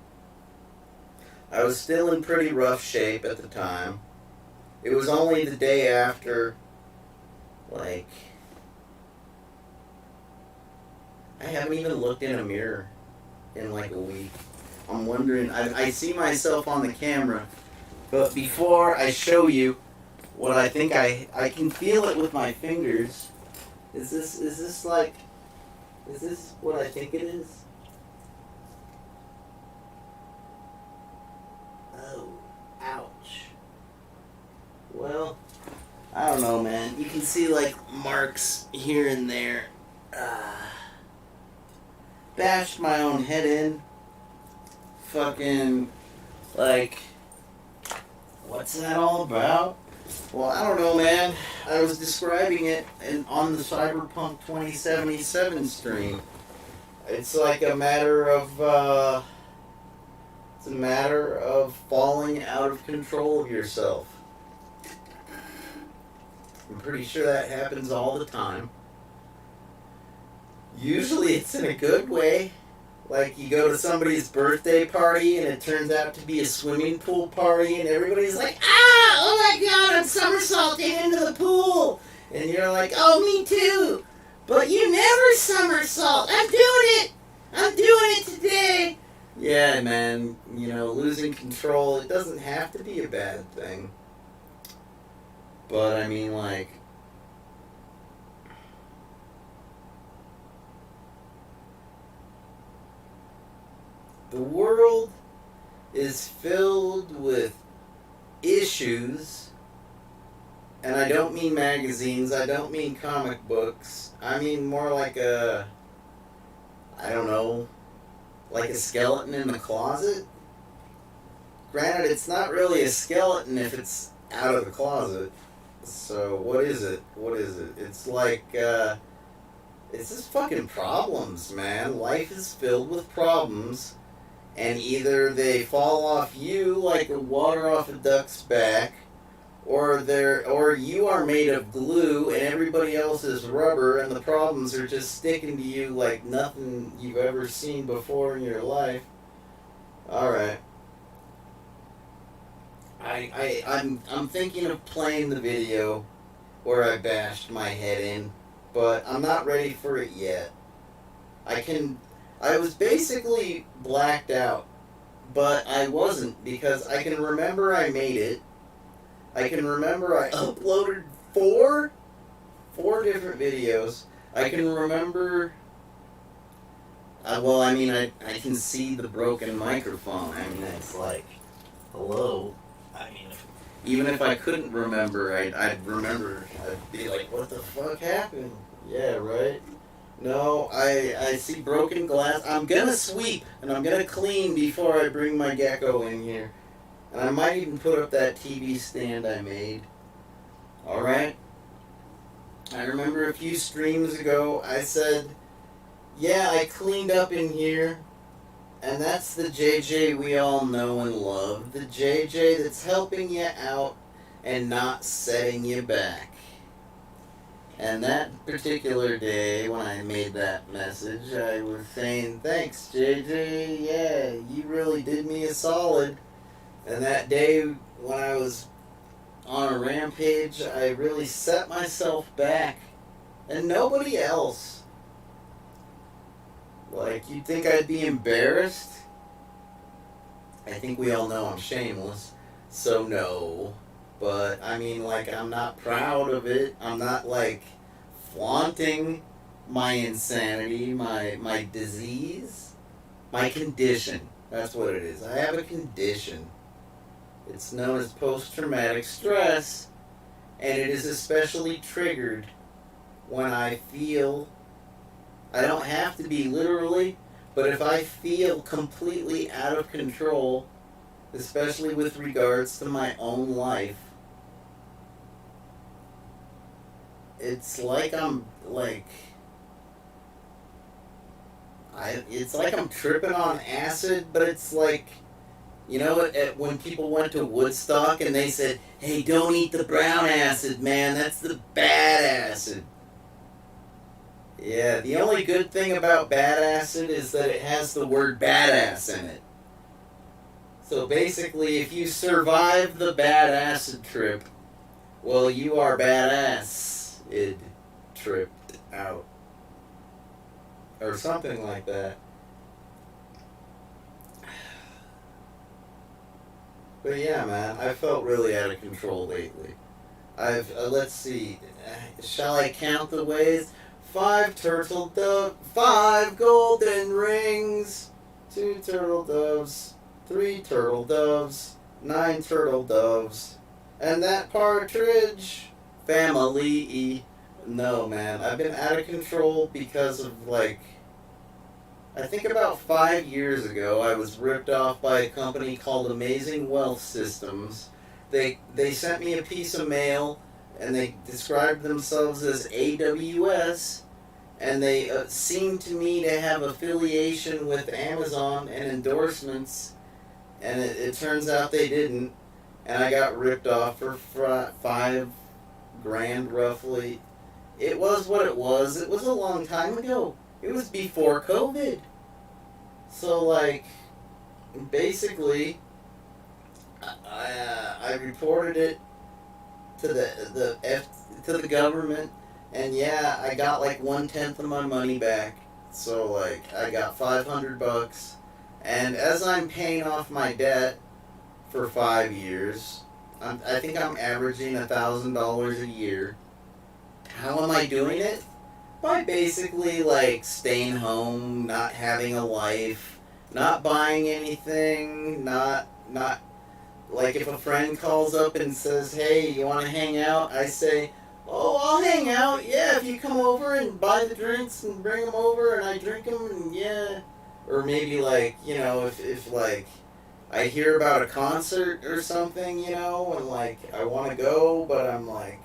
I was still in pretty rough shape at the time. It was only the day after, like, I haven't even looked in a mirror in like a week. I'm wondering, I see myself on the camera, but before I show you what I think I can feel it with my fingers. Is this what I think it is? Oh, ouch. Well, I don't know, man. You can see like marks here and there. Bashed my own head in. Fucking, like, what's that all about? Well, I don't know, man. I was describing it on the Cyberpunk 2077 stream. It's like a matter of, falling out of control of yourself. I'm pretty sure that happens all the time. Usually it's in a good way. Like you go to somebody's birthday party and it turns out to be a swimming pool party and everybody's like, oh my god, I'm somersaulting into the pool. And you're like, oh, me too. But you never somersault. I'm doing it today. Yeah, man, you know, losing control, it doesn't have to be a bad thing. But I mean, like, the world is filled with issues, and I don't mean magazines, I don't mean comic books, I mean more like I don't know, like a skeleton in the closet. Granted, it's not really a skeleton if it's out of the closet. So, what is it? It's like, it's just fucking problems, man. Life is filled with problems. And either they fall off you like water off a duck's back, or you are made of glue and everybody else is rubber, and the problems are just sticking to you like nothing you've ever seen before in your life. All right. I'm thinking of playing the video where I bashed my head in, but I'm not ready for it yet. I was basically blacked out, but I wasn't, because I can remember I made it. I can remember I uploaded four different videos. I can remember, I can see the broken microphone. I mean, it's like, hello. I mean, even if I couldn't remember, I'd remember. I'd be like, what the fuck happened? Yeah, right? No, I see broken glass. I'm gonna sweep, and I'm gonna clean before I bring my gecko in here. And I might even put up that TV stand I made. Alright? I remember a few streams ago, I said, yeah, I cleaned up in here. And that's the JJ we all know and love. The JJ that's helping you out and not setting you back. And that particular day when I made that message, I was saying, thanks, JJ. Yeah, you really did me a solid. And that day when I was on a rampage, I really set myself back. And nobody else. Like, you'd think I'd be embarrassed? I think we all know I'm shameless. So no. But, I mean, like, I'm not proud of it. I'm not, like, flaunting my insanity, my disease, my condition. That's what it is. I have a condition. It's known as post-traumatic stress, and it is especially triggered when I feel, I don't have to be literally, but if I feel completely out of control, especially with regards to my own life, it's like I'm it's like I'm tripping on acid, but it's like, you know, when people went to Woodstock and they said, hey, don't eat the brown acid, man, that's the bad acid. Yeah, the only good thing about bad acid is that it has the word badass in it. So basically, if you survive the bad acid trip, well, you are badass. It tripped out. Or something like that. But yeah, man, I felt really out of control lately. Let's see, shall I count the ways? 5 turtle doves, 5 golden rings, 2 turtle doves, 3 turtle doves, 9 turtle doves, and that partridge family. No, man, I've been out of control because of, like, I think about 5 years ago, I was ripped off by a company called Amazing Wealth Systems. They sent me a piece of mail, and they described themselves as AWS, and they seemed to me to have affiliation with Amazon and endorsements, and it turns out they didn't, and I got ripped off for $5 grand roughly. It was what it was. It was a long time ago. It was before COVID. So, like, basically, I reported it to the government, and yeah, I got like 1/10 of my money back. So, like, I got $500, and as I'm paying off my debt for 5 years, I think I'm averaging $1,000 a year. How am I doing it? By basically, like, staying home, not having a life, not buying anything, not, like, if a friend calls up and says, hey, you want to hang out? I say, oh, I'll hang out, yeah, if you come over and buy the drinks and bring them over and I drink them, and yeah. Or maybe, like, you know, if like, I hear about a concert or something, you know, and, like, I want to go, but I'm, like,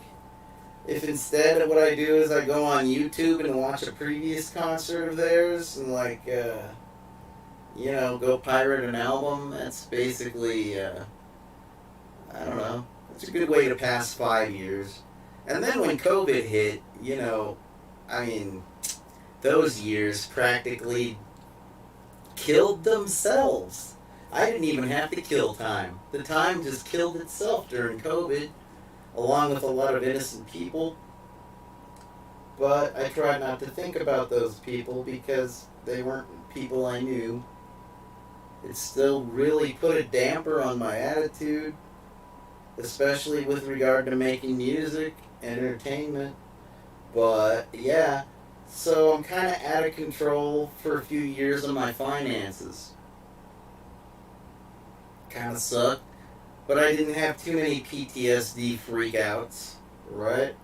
if instead what I do is I go on YouTube and watch a previous concert of theirs and, like, you know, go pirate an album, that's basically, I don't know, it's a good way to pass 5 years. And then when COVID hit, you know, I mean, those years practically killed themselves. I didn't even have to kill time. The time just killed itself during COVID, along with a lot of innocent people. But I tried not to think about those people because they weren't people I knew. It still really put a damper on my attitude, especially with regard to making music, entertainment. But yeah, so I'm kind of out of control for a few years of my finances. Kind of sucked. But I didn't have too many PTSD freakouts, right?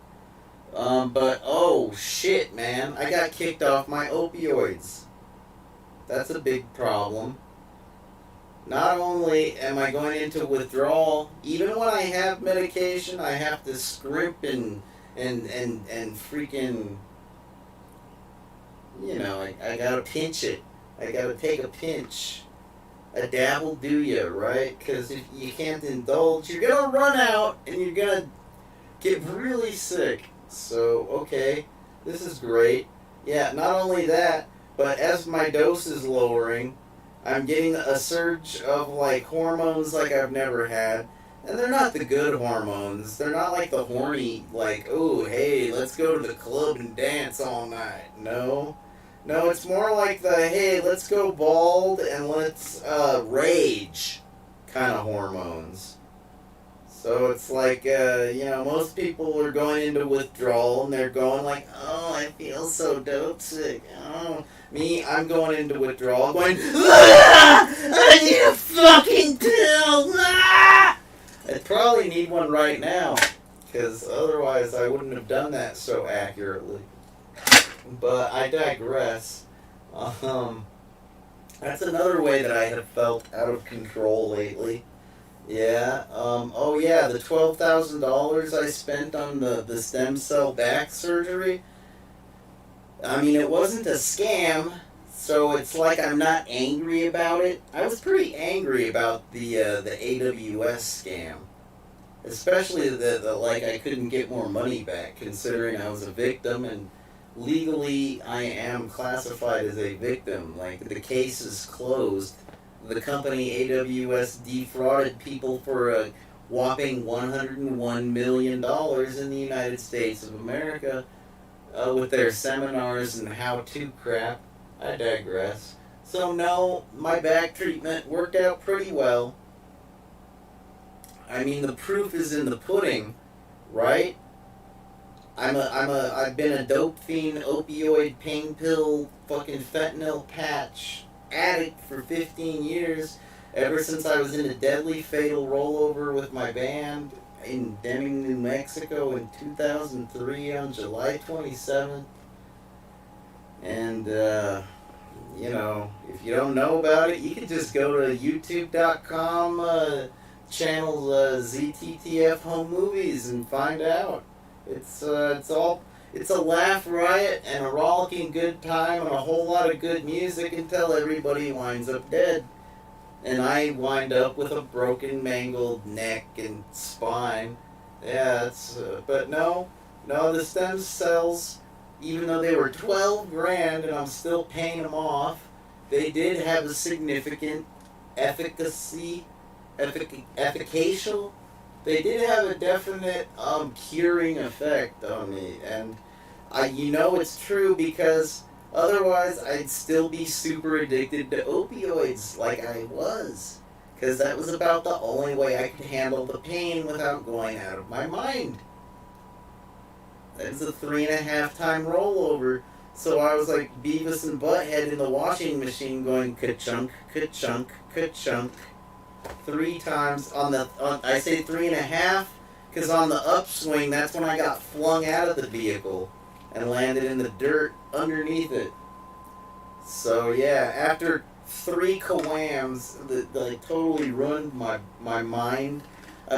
But, oh, shit, man. I got kicked off my opioids. That's a big problem. Not only am I going into withdrawal, even when I have medication, I have to scrimp and freaking, you know, I gotta pinch it. I gotta take a pinch. A dabble do ya, right? Because if you can't indulge, you're gonna run out and you're gonna get really sick. So, okay, this is great. Yeah, not only that, but as my dose is lowering, I'm getting a surge of like hormones like I've never had. And they're not the good hormones. They're not like the horny, like, oh, hey, let's go to the club and dance all night. No. No, it's more like the, hey, let's go bald and let's rage kind of hormones. So it's like, most people are going into withdrawal and they're going like, oh, I feel so dope sick. Oh, me, I'm going into withdrawal going, ah, I need a fucking pill. Ah! I'd probably need one right now, because otherwise I wouldn't have done that so accurately. But I digress. That's another way that I have felt out of control lately. Yeah. The $12,000 I spent on the stem cell back surgery. I mean, it wasn't a scam, so it's like I'm not angry about it. I was pretty angry about the AWS scam. Especially the like I couldn't get more money back, considering I was a victim, and legally I am classified as a victim. Like, the case is closed. The company AWS defrauded people for a whopping $101 million in the United States of America with their seminars and how-to crap. I digress. So no, my back treatment worked out pretty well. I mean, the proof is in the pudding, right? I've been a dope fiend, opioid, pain pill, fucking fentanyl patch addict for 15 years, ever since I was in a deadly fatal rollover with my band in Deming, New Mexico in 2003 on July 27th. And, if you don't know about it, you can just go to youtube.com, channel ZTTF Home Movies and find out. It's a laugh riot and a rollicking good time and a whole lot of good music until everybody winds up dead. And I wind up with a broken, mangled neck and spine. Yeah, but no, the stem cells, even though they were 12 grand and I'm still paying them off, they did have a significant efficacial. They did have a definite curing effect on me, and it's true, because otherwise I'd still be super addicted to opioids like I was, because that was about the only way I could handle the pain without going out of my mind. That was a 3.5 time rollover. So I was like Beavis and Butthead in the washing machine going ka-chunk, ka-chunk, ka-chunk. 3 times I say 3.5 because on the upswing, that's when I got flung out of the vehicle and landed in the dirt underneath it. So yeah, after 3 kawams that totally ruined my mind.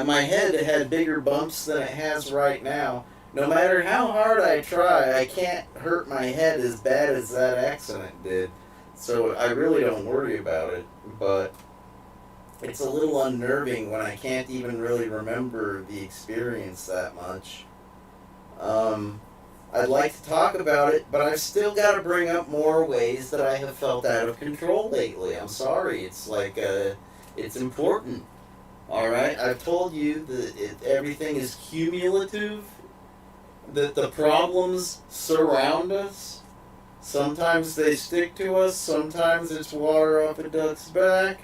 My head had bigger bumps than it has right now. No matter how hard I try, I can't hurt my head as bad as that accident did. So I really don't worry about it, but it's a little unnerving when I can't even really remember the experience that much. I'd like to talk about it, but I've still got to bring up more ways that I have felt out of control lately. I'm sorry. It's like, it's important. Alright? I've told you that everything is cumulative, that the problems surround us. Sometimes they stick to us, sometimes it's water off a duck's back.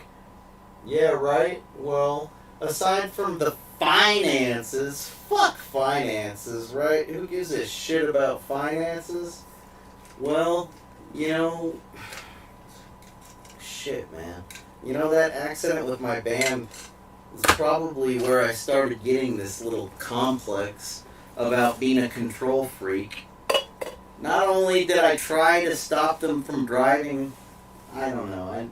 Yeah, right? Well, aside from the finances, fuck finances, right? Who gives a shit about finances? Well, shit, man. That accident with my band was probably where I started getting this little complex about being a control freak. Not only did I try to stop them from driving, I don't know,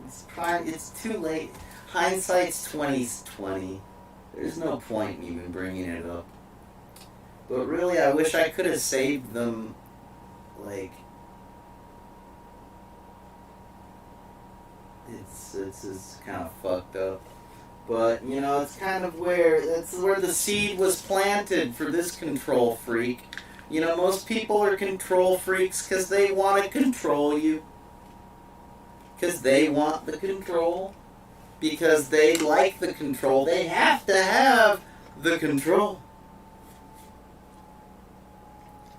it's too late. Hindsight's 20/20. There's no point in even bringing it up. But really, I wish I could have saved them, It's kind of fucked up. But, you know, it's kind of that's where the seed was planted for this control freak. You know, most people are control freaks because they want to control you. Because they want the control. Because they like the control. They have to have the control.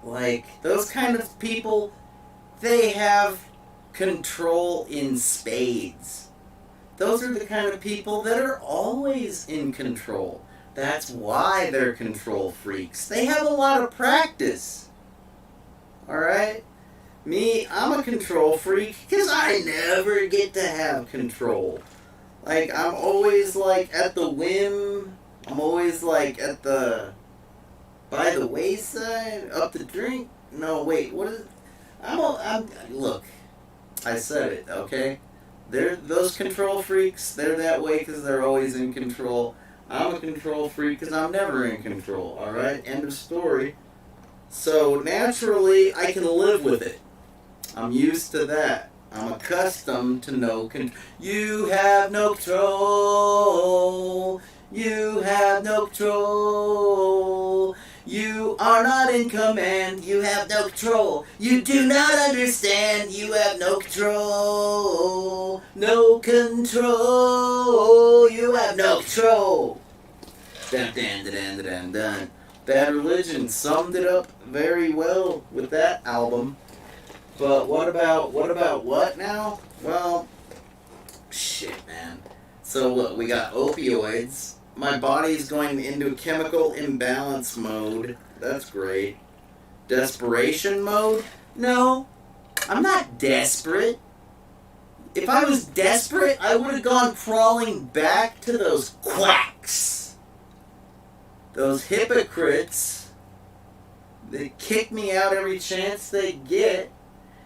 Like, those kind of people, they have control in spades. Those are the kind of people that are always in control. That's why they're control freaks. They have a lot of practice. Alright? Me, I'm a control freak because I never get to have control. Like, I'm always, like, at the whim. I'm always, like, by the wayside, up the drink. No, wait, what is it? Look, I said it, okay? Those control freaks, they're that way because they're always in control. I'm a control freak because I'm never in control, alright? End of story. So, naturally, I can live with it. I'm used to that. I'm accustomed to no control. You have no control. You have no control. You are not in command. You have no control. You do not understand. You have no control. No control. You have no control. Dun, dun, dun, dun, dun, dun. Bad Religion summed it up very well with that album. But what about what now? Well, shit, man. So look, we got opioids. My body's going into chemical imbalance mode. That's great. Desperation mode? No, I'm not desperate. If I was desperate, I would have gone crawling back to those quacks. Those hypocrites that kick me out every chance they get.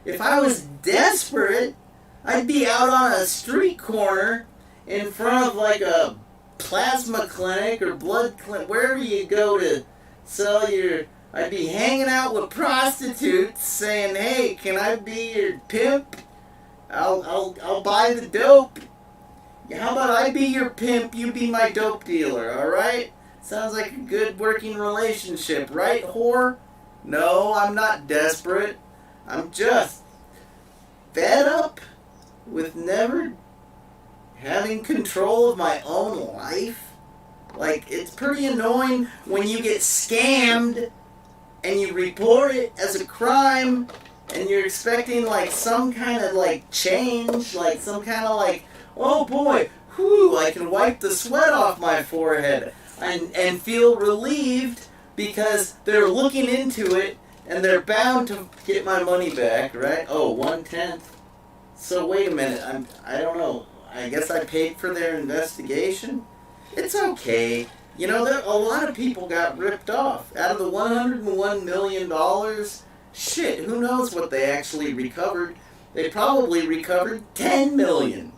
If I was desperate, I'd be out on a street corner in front of like a plasma clinic or blood clinic, wherever you go to sell your... I'd be hanging out with prostitutes saying, hey, can I be your pimp? I'll buy the dope. How about I be your pimp, you be my dope dealer, alright? Sounds like a good working relationship, right, whore? No, I'm not desperate. I'm just fed up with never having control of my own life. Like, it's pretty annoying when you get scammed and you report it as a crime and you're expecting, like, some kind of, like, change, like, some kind of, like, oh boy, whew, I can wipe the sweat off my forehead and feel relieved because they're looking into it and they're bound to get my money back, right? Oh, 1/10. So wait a minute, I don't know. I guess I paid for their investigation. It's okay. You know, a lot of people got ripped off. Out of the $101 million, shit, who knows what they actually recovered? They probably recovered $10 million.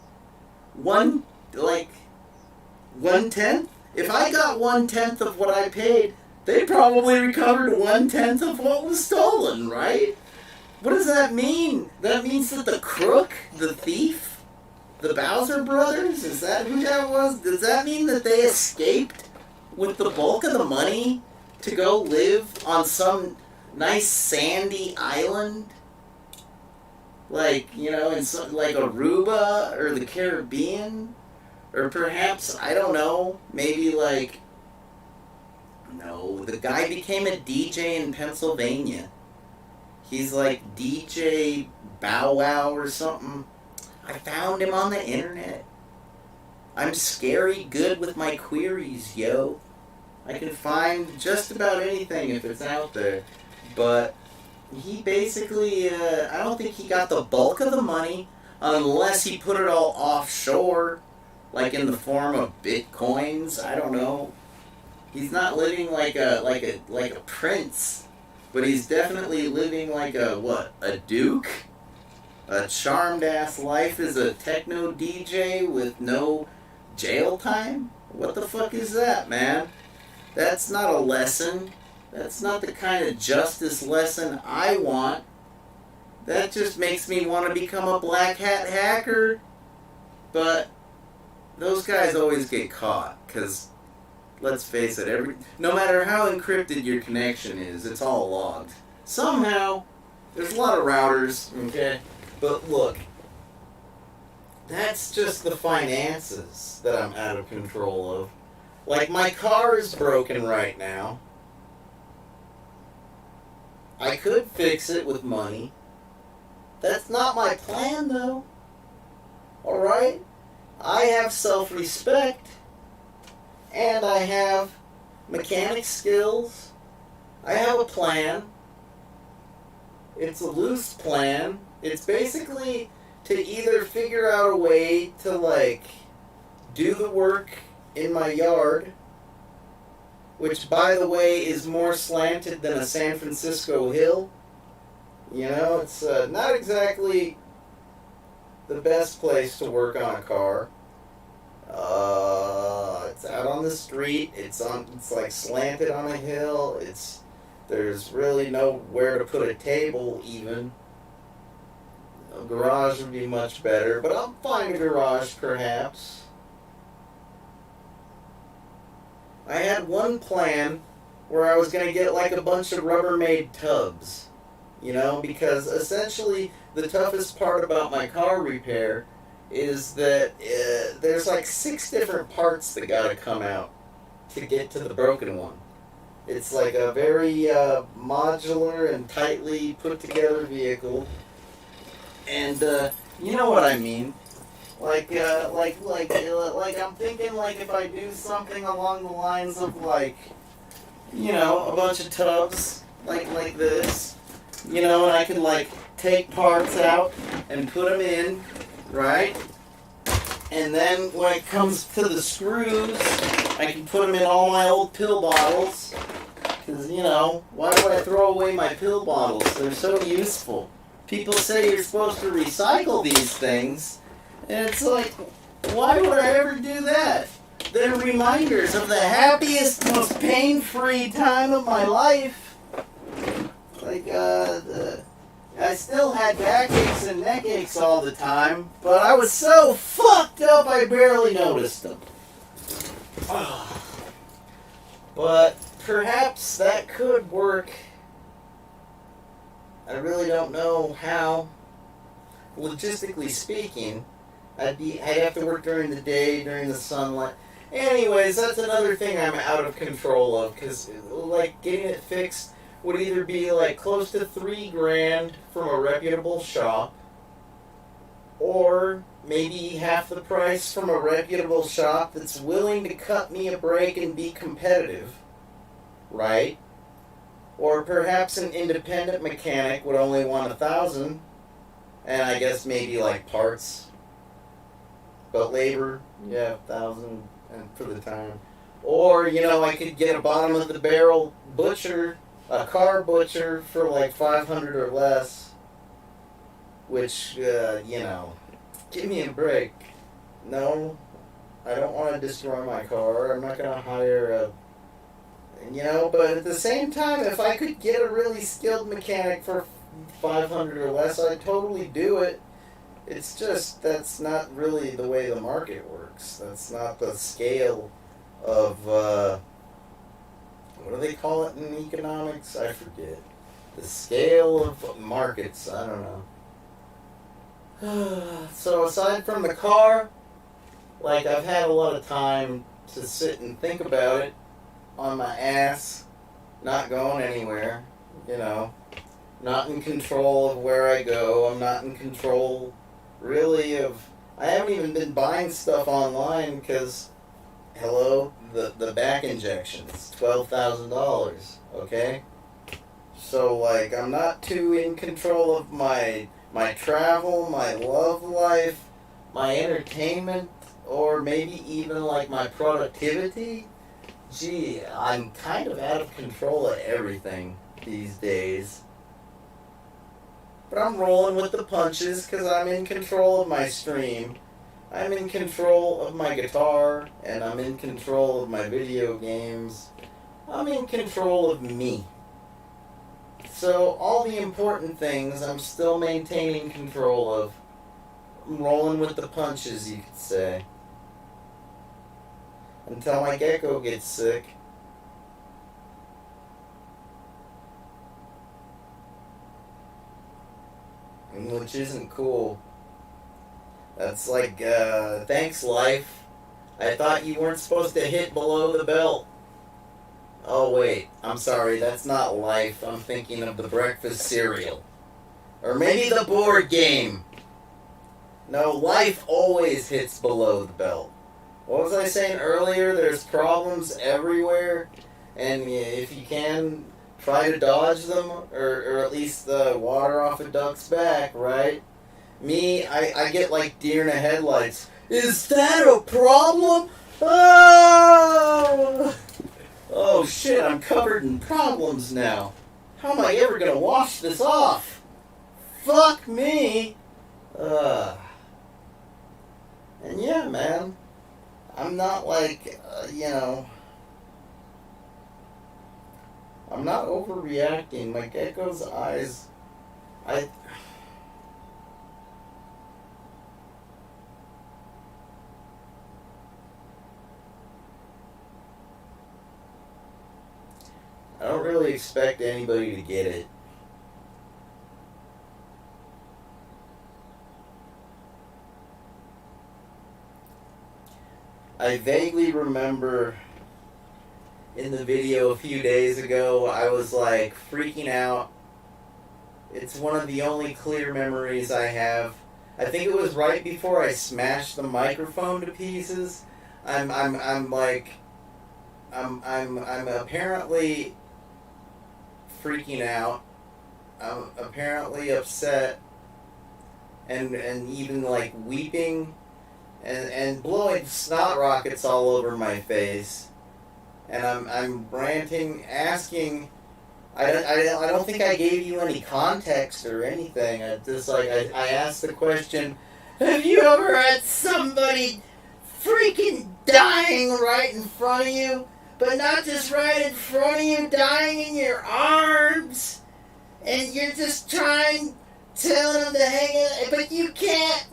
1/10? If I got 1/10 of what I paid, they probably recovered 1/10 of what was stolen, right? What does that mean? That means that the crook, the thief, the Bowser brothers, is that who that was? Does that mean that they escaped with the bulk of the money to go live on some nice sandy island? Like, you know, in some, like Aruba or the Caribbean? Or perhaps, I don't know, maybe like... No, the guy became a DJ in Pennsylvania. He's like DJ Bow Wow or something. I found him on the internet. I'm scary good with my queries, yo. I can find just about anything if it's out there. But he basically, I don't think he got the bulk of the money unless he put it all offshore, like in the form of bitcoins. I don't know. He's not living like a prince, but he's definitely living like a duke? A charmed ass life as a techno DJ with no jail time? What the fuck is that, man? That's not a lesson. That's not the kind of justice lesson I want. That just makes me want to become a black hat hacker. But those guys always get caught, because, let's face it, no matter how encrypted your connection is, it's all logged. Somehow, there's a lot of routers, okay? But look, that's just the finances that I'm out of control of. Like, my car is broken right now. I could fix it with money. That's not my plan, though. Alright? I have self-respect. And I have mechanic skills. I have a plan. It's a loose plan. It's basically to either figure out a way to, like, do the work in my yard, which, by the way, is more slanted than a San Francisco hill. You know, it's not exactly the best place to work on a car. It's out on the street. It's like slanted on a hill. There's really nowhere to put a table even. A garage would be much better, but I'll find a garage perhaps. I had one plan where I was going to get like a bunch of Rubbermaid tubs, you know, because essentially the toughest part about my car repair is that there's like 6 different parts that got to come out to get to the broken one. It's like a very modular and tightly put together vehicle, and you know what I mean. Like I'm thinking, like, if I do something along the lines of, like, you know, a bunch of tubs like this, you know, and I can like take parts out and put them in, right? And then when it comes to the screws, I can put them in all my old pill bottles. Because, you know, why would I throw away my pill bottles? They're so useful. People say you're supposed to recycle these things. And it's like, why would I ever do that? They're reminders of the happiest, most pain-free time of my life. Like, I still had backaches and neck aches all the time, but I was so fucked up I barely noticed them. But perhaps that could work. I really don't know how. Logistically speaking, I'd have to work during the day, during the sunlight. Anyways, that's another thing I'm out of control of, because, like, getting it fixed would either be, like, close to $3,000 from a reputable shop, or maybe half the price from a reputable shop that's willing to cut me a break and be competitive, right? Or perhaps an independent mechanic would only want $1,000, and I guess maybe, like, parts. But labor, yeah, $1,000 and for the time. Or, you know, I could get a bottom of the barrel butcher, a car butcher, for like $500 or less. Which, you know, give me a break. No, I don't want to destroy my car. I'm not going to hire a, you know, but at the same time, if I could get a really skilled mechanic for $500 or less, I'd totally do it. It's just, that's not really the way the market works. That's not the scale of, what do they call it in economics? I forget. The scale of markets, I don't know. So aside from the car, like, I've had a lot of time to sit and think about it on my ass, not going anywhere, you know, not in control of where I go. I'm not in control really of, I haven't even been buying stuff online because, hello, the back injections, $12,000, okay? So, like, I'm not too in control of my travel, my love life, my entertainment, or maybe even, like, my productivity. Gee, I'm kind of out of control of everything these days. But I'm rolling with the punches because I'm in control of my stream. I'm in control of my guitar, and I'm in control of my video games. I'm in control of me. So all the important things I'm still maintaining control of. rolling with the punches, you could say. Until my gecko gets sick. Which isn't cool. That's like, thanks, life. I thought you weren't supposed to hit below the belt. Oh, wait. I'm sorry. That's not life. I'm thinking of the breakfast cereal. Or maybe the board game. No, life always hits below the belt. What was I saying earlier? There's problems everywhere. And if you can, try to dodge them. Or at least water off a duck's back, right? Me, I get like deer in the headlights. Is that a problem? Oh! Oh shit, I'm covered in problems now. How am I ever gonna wash this off? Fuck me! And yeah, man. I'm not like, I'm not overreacting. My gecko's eyes, I don't really expect anybody to get it. I vaguely remember in the video a few days ago, I was like freaking out. It's one of the only clear memories I have. I think it was right before I smashed the microphone to pieces. I'm apparently freaking out. I'm apparently upset and even like weeping and blowing snot rockets all over my face. And I'm ranting, asking. I don't think I gave you any context or anything. I asked the question, have you ever had somebody freaking dying right in front of you? But not just right in front of you, dying in your arms. And you're just trying, telling them to hang in, but you can't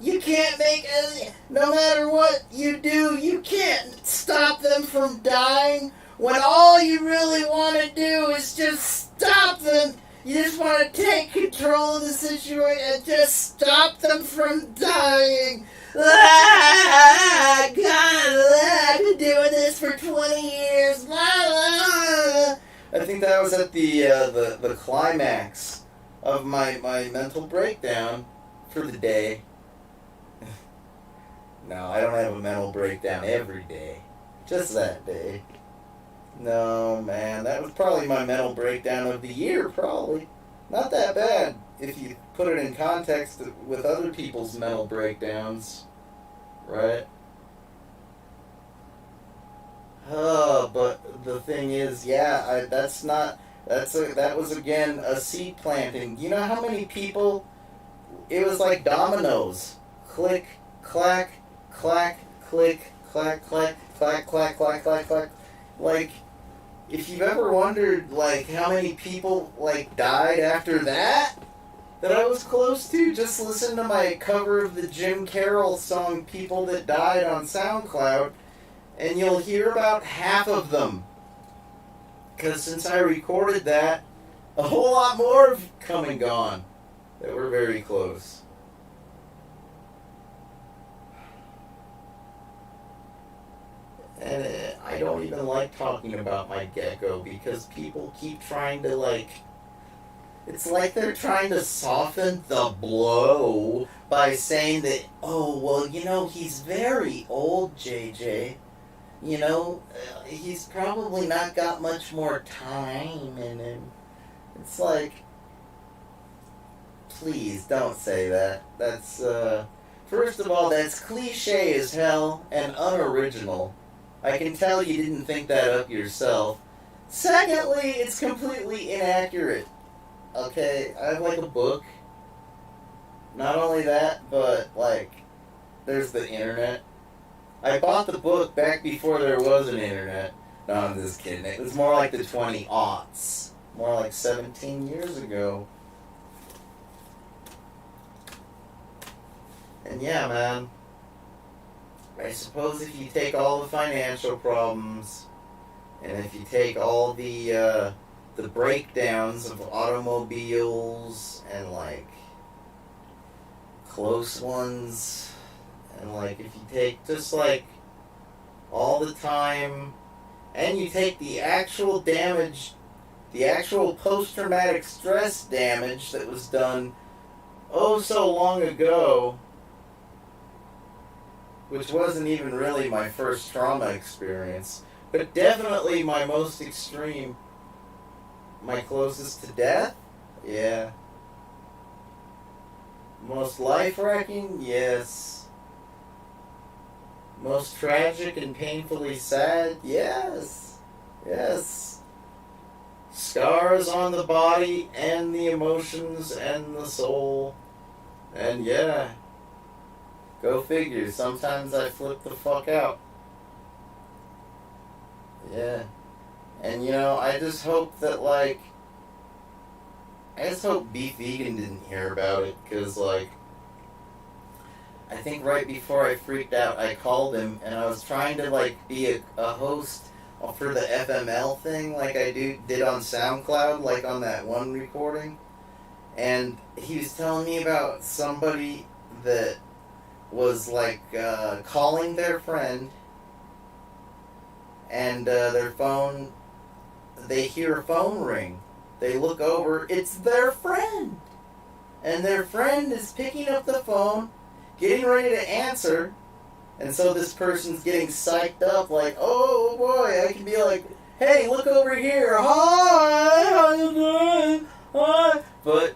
make any, no matter what you do, you can't stop them from dying. When all you really want to do is just stop them. You just want to take control of the situation and just stop them from dying. God, I've been doing this for 20 years. I think that was at the climax of my mental breakdown for the day. No, I don't have a mental breakdown every day. Just that day. No, man, that was probably my mental breakdown of the year, probably. Not that bad, if you put it in context with other people's mental breakdowns, right? But the thing is, yeah, that was again a seed planting. You know how many people, it was like dominoes. Click, clack, clack, click, clack, clack, clack, clack, clack, clack, clack. Like, if you've ever wondered, like, how many people, like, died after that I was close to, just listen to my cover of the Jim Carroll song, People That Died, on SoundCloud, and you'll hear about half of them. Because since I recorded that, a whole lot more have come and gone that were very close. And I don't even like talking about my gecko because people keep trying to, like, it's like they're trying to soften the blow by saying that, oh, well, he's very old, JJ. He's probably not got much more time in him. It's like, please don't say that. That's, first of all, that's cliche as hell and unoriginal. I can tell you didn't think that up yourself. Secondly, it's completely inaccurate. Okay, I have like a book. Not only that, but like, there's the internet. I bought the book back before there was an internet. No, I'm just kidding. It was more like the 20-aughts. More like 17 years ago. And yeah, man, I suppose if you take all the financial problems, and if you take all the breakdowns of automobiles, and, like, close ones, and, like, if you take just, like, all the time, and you take the actual damage, the actual post-traumatic stress damage that was done oh so long ago, which wasn't even really my first trauma experience, but definitely my most extreme, my closest to death, yeah. Most life-wrecking, yes. Most tragic and painfully sad, yes. Yes. Scars on the body and the emotions and the soul. And yeah. Go figure. Sometimes I flip the fuck out. Yeah. And you know, I just hope that, like, I just hope Beef Vegan didn't hear about it, because, like, I think right before I freaked out, I called him, and I was trying to, like, be a host for the FML thing, like I did on SoundCloud, like on that one recording, and he was telling me about somebody that was, like, calling their friend, and their phone, they hear a phone ring. They look over, it's their friend! And their friend is picking up the phone, getting ready to answer, and so this person's getting psyched up, like, oh boy, I can be like, hey, look over here, hi, how you doing, hi. But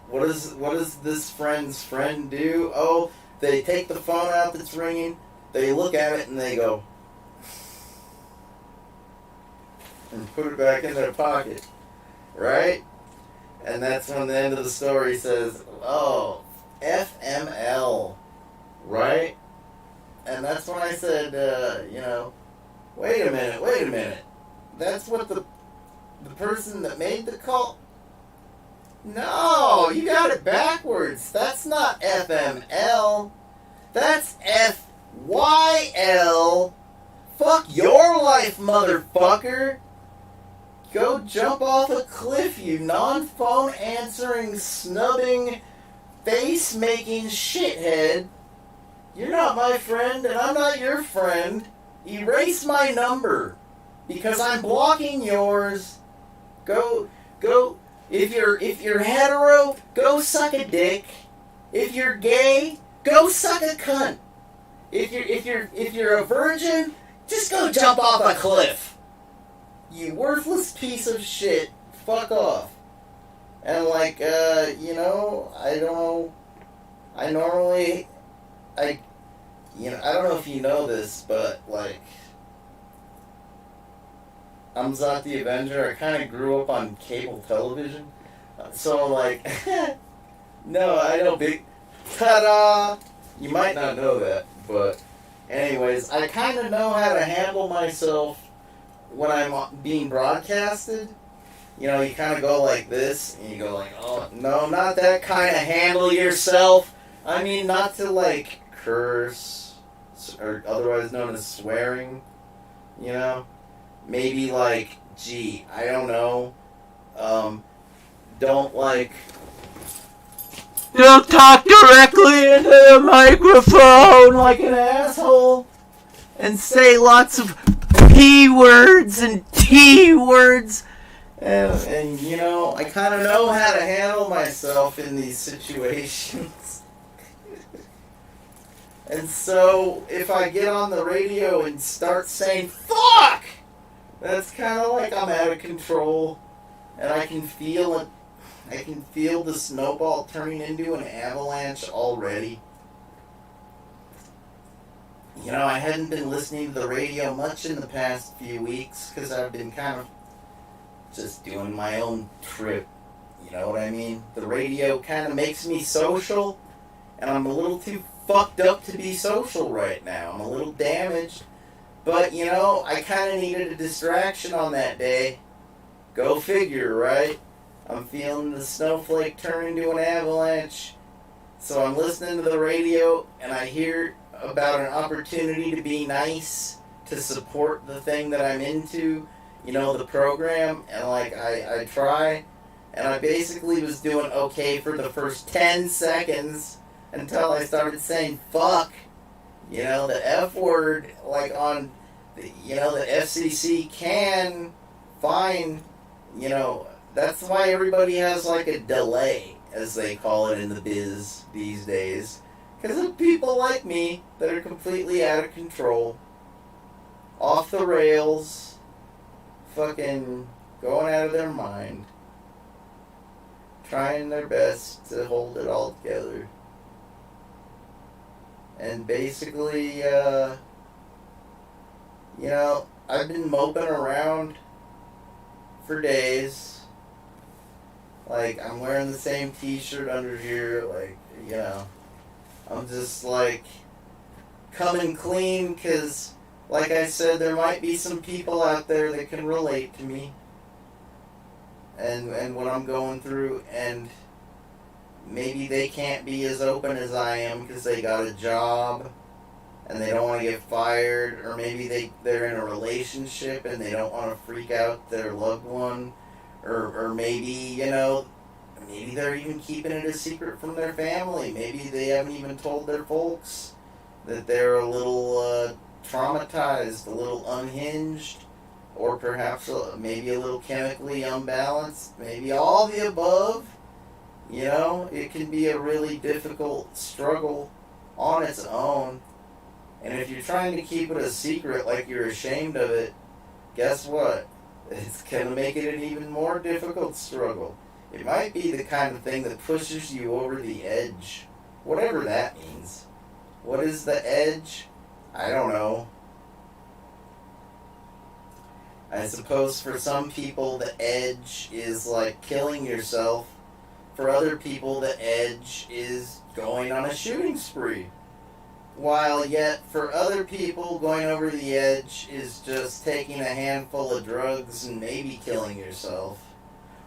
what does this friend's friend do? Oh, they take the phone out that's ringing, they look at it, and they go, and put it back in their pocket, right? And that's when the end of the story says, oh, FML, right? And that's when I said, you know, wait a minute. That's what the person that made the call? No, you got it backwards. That's not FML. That's FYL. Fuck your life, motherfucker. Go jump off a cliff, you non-phone answering, snubbing, face-making shithead. You're not my friend, and I'm not your friend. Erase my number, because I'm blocking yours. Go. If you're hetero, go suck a dick. If you're gay, go suck a cunt. If you're a virgin, just go jump off a cliff. You worthless piece of shit. Fuck off. And, like, you know, I don't know. I normally, you know, I don't know if you know this, but, like, I'm Zot the Avenger. I kind of grew up on cable television. So, like, no, I know big, ta-da! You might not know that, but anyways, I kind of know how to handle myself when I'm being broadcasted. You know, you kind of go like this, and you go like, oh, no, not that kind of handle yourself. I mean, not to, like, curse, or otherwise known as swearing, you know? Maybe, like, gee, I don't know, don't, like, don't talk directly into the microphone like an asshole, and say lots of P words and T words. And you know, I kind of know how to handle myself in these situations. And so, if I get on the radio and start saying, fuck! That's kind of like I'm out of control. And I can feel it. I can feel the snowball turning into an avalanche already. You know, I hadn't been listening to the radio much in the past few weeks because I've been kind of just doing my own trip. You know what I mean? The radio kind of makes me social, and I'm a little too fucked up to be social right now. I'm a little damaged. But, you know, I kind of needed a distraction on that day. Go figure, right? I'm feeling the snowflake turn into an avalanche. So I'm listening to the radio and I hear about an opportunity to be nice, to support the thing that I'm into, the program, and like I try, and I basically was doing okay for the first 10 seconds until I started saying fuck, the F word, like on, the FCC can fine, that's why everybody has like a delay, as they call it in the biz these days. Because of people like me that are completely out of control, off the rails, fucking going out of their mind, trying their best to hold it all together. And basically, I've been moping around for days. Like, I'm wearing the same t-shirt under here, like, I'm just, like, coming clean, because, like I said, there might be some people out there that can relate to me, and what I'm going through, and maybe they can't be as open as I am, because they got a job, and they don't want to get fired, or maybe they're in a relationship, and they don't want to freak out their loved one, or maybe, maybe they're even keeping it a secret from their family. Maybe they haven't even told their folks that they're a little traumatized, a little unhinged, or perhaps maybe a little chemically unbalanced. Maybe all the above. It can be a really difficult struggle on its own. And if you're trying to keep it a secret like you're ashamed of it, guess what? It's going to make it an even more difficult struggle. It might be the kind of thing that pushes you over the edge. Whatever that means. What is the edge? I don't know. I suppose for some people the edge is like killing yourself. For other people the edge is going on a shooting spree. While yet for other people going over the edge is just taking a handful of drugs and maybe killing yourself.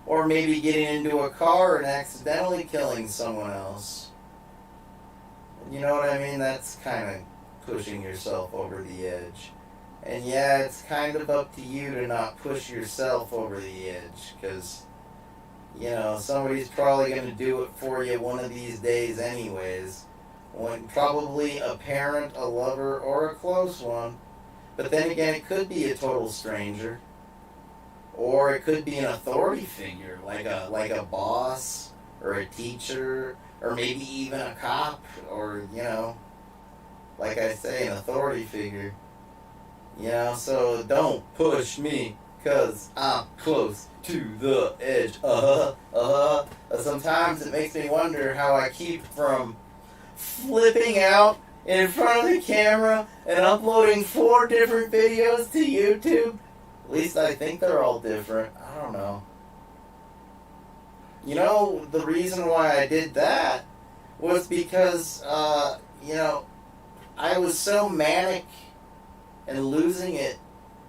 Or maybe getting into a car and accidentally killing someone else. You know what I mean? That's kind of pushing yourself over the edge. And yeah, it's kind of up to you to not push yourself over the edge. Because, somebody's probably going to do it for you one of these days anyways. Probably a parent, a lover, or a close one. But then again, it could be a total stranger. Or it could be an authority figure, like a boss, or a teacher, or maybe even a cop, or, like I say, an authority figure. So don't push me, 'cause I'm close to the edge. Sometimes it makes me wonder how I keep from flipping out in front of the camera and uploading 4 different videos to YouTube. At least I think they're all different. I don't know. The reason why I did that was because, I was so manic and losing it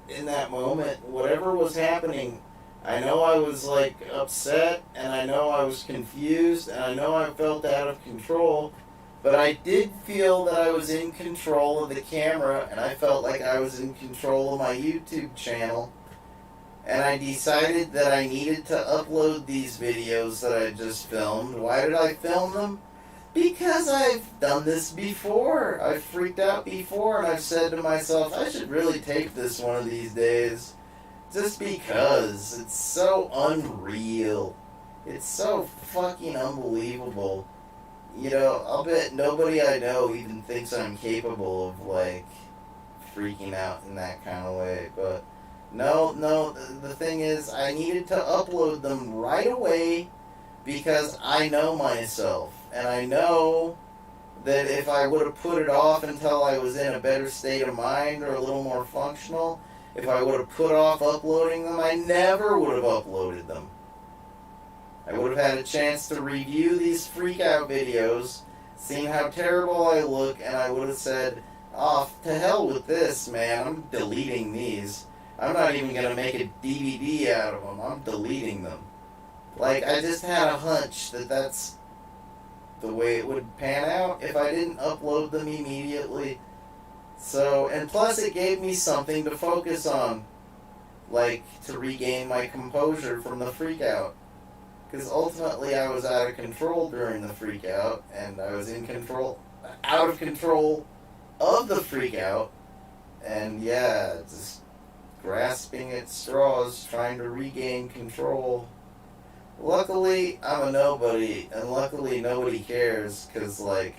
in that moment. Whatever was happening, I know I was, like, upset, and I know I was confused, and I know I felt out of control, but I did feel that I was in control of the camera, and I felt like I was in control of my YouTube channel. And I decided that I needed to upload these videos that I just filmed. Why did I film them? Because I've done this before. I've freaked out before, and I've said to myself, I should really tape this one of these days. Just because. It's so unreal. It's so fucking unbelievable. I'll bet nobody I know even thinks I'm capable of, like, freaking out in that kind of way. But no, the thing is, I needed to upload them right away because I know myself. And I know that if I would have put it off until I was in a better state of mind or a little more functional, if I would have put off uploading them, I never would have uploaded them. I would have had a chance to review these freak out videos, seen how terrible I look, and I would have said, oh, to hell with this, man, I'm deleting these. I'm not even going to make a DVD out of them. I'm deleting them. Like, I just had a hunch that the way it would pan out if I didn't upload them immediately. So, and plus it gave me something to focus on, like to regain my composure from the freak out. Because ultimately I was out of control during the freak out, and I was out of control of the freak out, and yeah, just grasping at straws, trying to regain control. Luckily, I'm a nobody, and luckily nobody cares, because, like,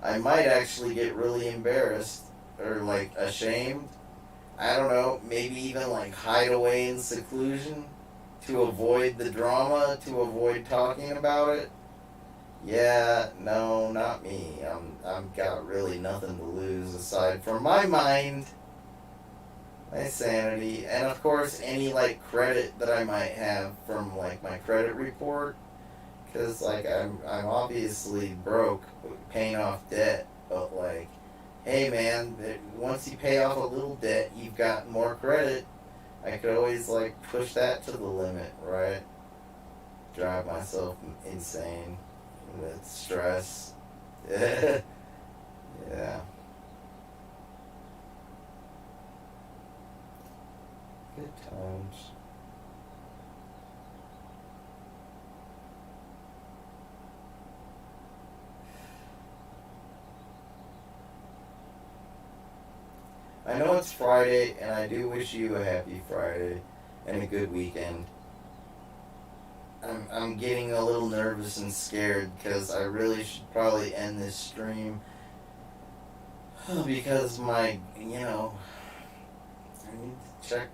I might actually get really embarrassed, or, like, ashamed. I don't know, maybe even, like, hide away in seclusion to avoid the drama, to avoid talking about it. Yeah, no, not me. I'm got really nothing to lose aside from my mind, my sanity, and of course any like credit that I might have from like my credit report, because like I'm obviously broke, paying off debt, but like, hey man, once you pay off a little debt, you've got more credit. I could always like push that to the limit, right? Drive myself insane with stress. Yeah. Good times. I know it's Friday, and I do wish you a happy Friday and a good weekend. I'm getting a little nervous and scared because I really should probably end this stream because I need to check.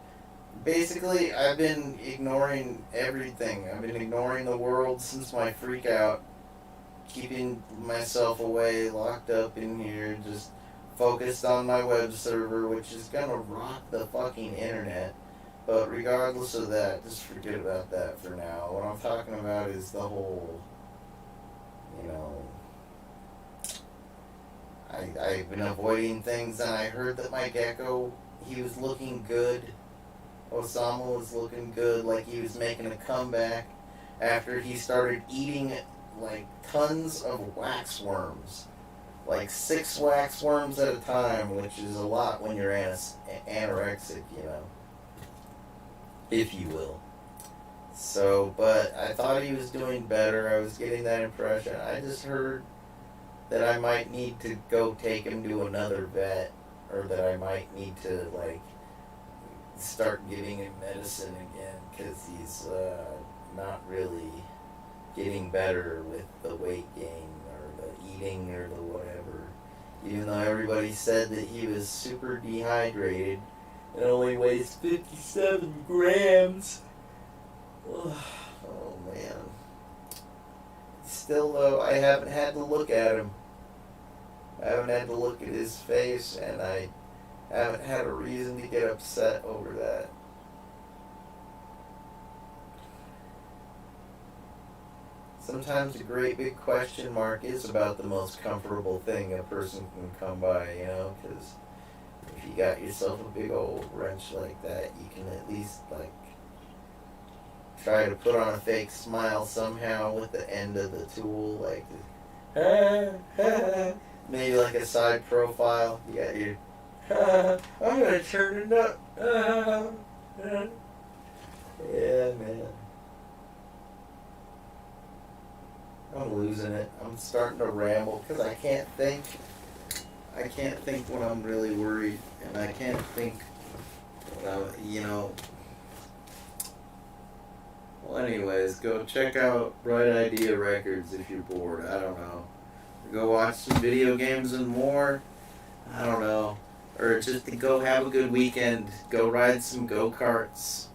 Basically, I've been ignoring everything. I've been ignoring the world since my freak out, keeping myself away, locked up in here, just focused on my web server, which is gonna rock the fucking internet. But regardless of that, just forget about that for now. What I'm talking about is the whole, I've been avoiding things, and I heard that my gecko, he was looking good. Osama was looking good, like he was making a comeback after he started eating, like, tons of wax worms. Like 6 wax worms at a time, which is a lot when you're anorexic, if you will. So, but I thought he was doing better. I was getting that impression. I just heard that I might need to go take him to another vet, or that I might need to, like, start giving him medicine again, because he's not really getting better with the weight gain, or the eating, or the whatever. Even though everybody said that he was super dehydrated, it only weighs 57 grams. Oh, man. Still, though, I haven't had to look at him. I haven't had to look at his face, and I haven't had a reason to get upset over that. Sometimes a great big question mark is about the most comfortable thing a person can come by, because if you got yourself a big old wrench like that, you can at least, like, try to put on a fake smile somehow with the end of the tool, like, maybe like a side profile. You got your, I'm gonna turn it up. Yeah, man. I'm losing it. I'm starting to ramble because I can't think. I can't think when I'm really worried, and I can't think when Well, anyways, go check out Bright Idea Records if you're bored. I don't know. Go watch some video games and more. I don't know. Or just to go have a good weekend. Go ride some go-karts.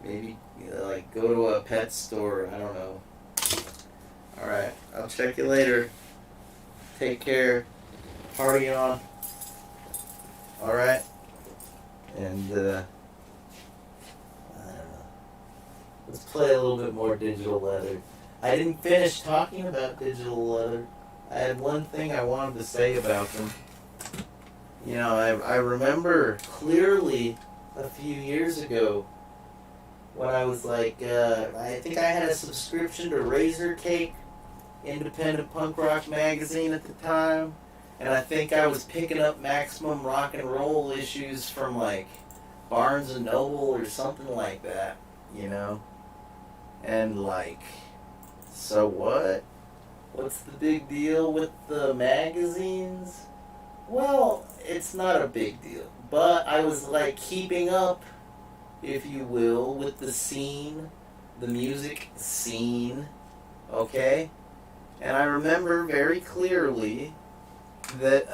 Maybe, like, go to a pet store. I don't know. Alright, I'll check you later. Take care. Party on. Alright? And, I don't know. Let's play a little bit more Digital Leather. I didn't finish talking about Digital Leather. I had one thing I wanted to say about them. I remember clearly a few years ago when I was like, I think I had a subscription to Razor Cake, independent punk rock magazine at the time, and I think I was picking up Maximum Rock and Roll issues from like Barnes and Noble or something like that, you know? And like, so what? What's the big deal with the magazines? Well, it's not a big deal, but I was like keeping up, if you will, with the scene, the music scene, okay? And I remember very clearly that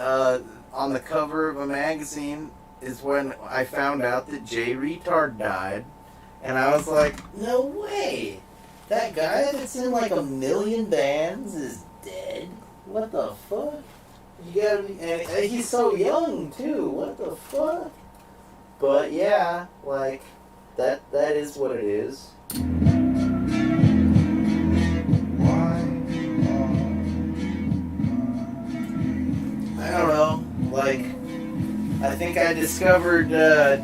on the cover of a magazine is when I found out that Jay Retard died. And I was like, no way! That guy that's in like 1 million bands is dead? What the fuck? You gotta be, and he's so young too, what the fuck? But yeah, like, that is what it is. I don't know, like, I think I discovered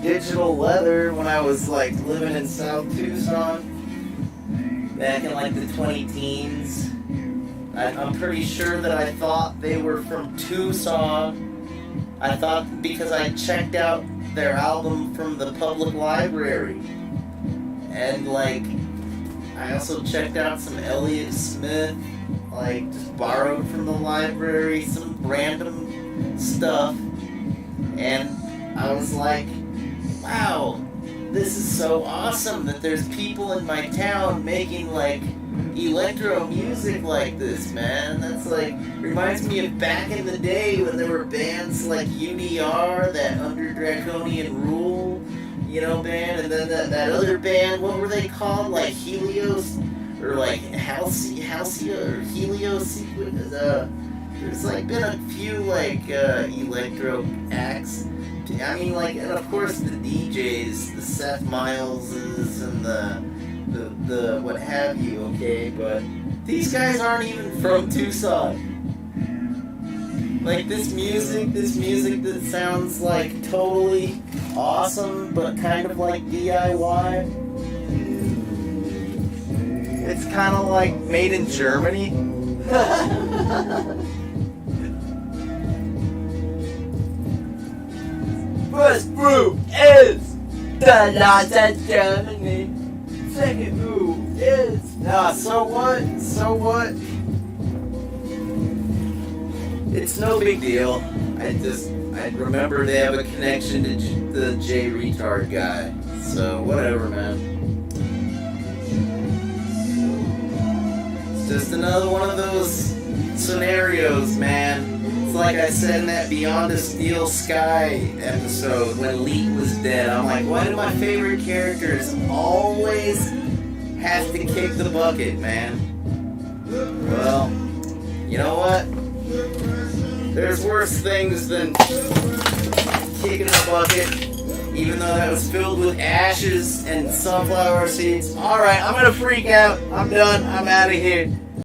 digital leather when I was like living in South Tucson back in like the 20-teens. I'm pretty sure that I thought they were from Tucson. I thought because I checked out their album from the public library. And like, I also checked out some Elliott Smith, like just borrowed from the library, some random stuff. And I was like, wow, this is so awesome that there's people in my town making like electro music like this, man. That's like, reminds me of back in the day when there were bands like UDR, that Under Draconian Rule, you know, band, and then that other band, what were they called? Like Helios, or like Halcyon, or Helios, there's like been a few like electro acts. I mean, like, and of course the DJs, the Seth Mileses and the what have you, okay? But these guys aren't even from Tucson. Like this music that sounds like totally awesome, but kind of like DIY. It's kind of like made in Germany. First brew is the Nazi Germany. Second brew is so what? So what? It's no big deal. I remember they have a connection to the Jay Retard guy. So whatever, man. It's just another one of those scenarios, man. It's like I said in that Beyond a Steel Sky episode when Leet was dead. I'm like, why do my favorite characters always have to kick the bucket, man? Well, you know what? There's worse things than kicking the bucket, even though that was filled with ashes and sunflower seeds. Alright, I'm gonna freak out. I'm done. I'm out of here.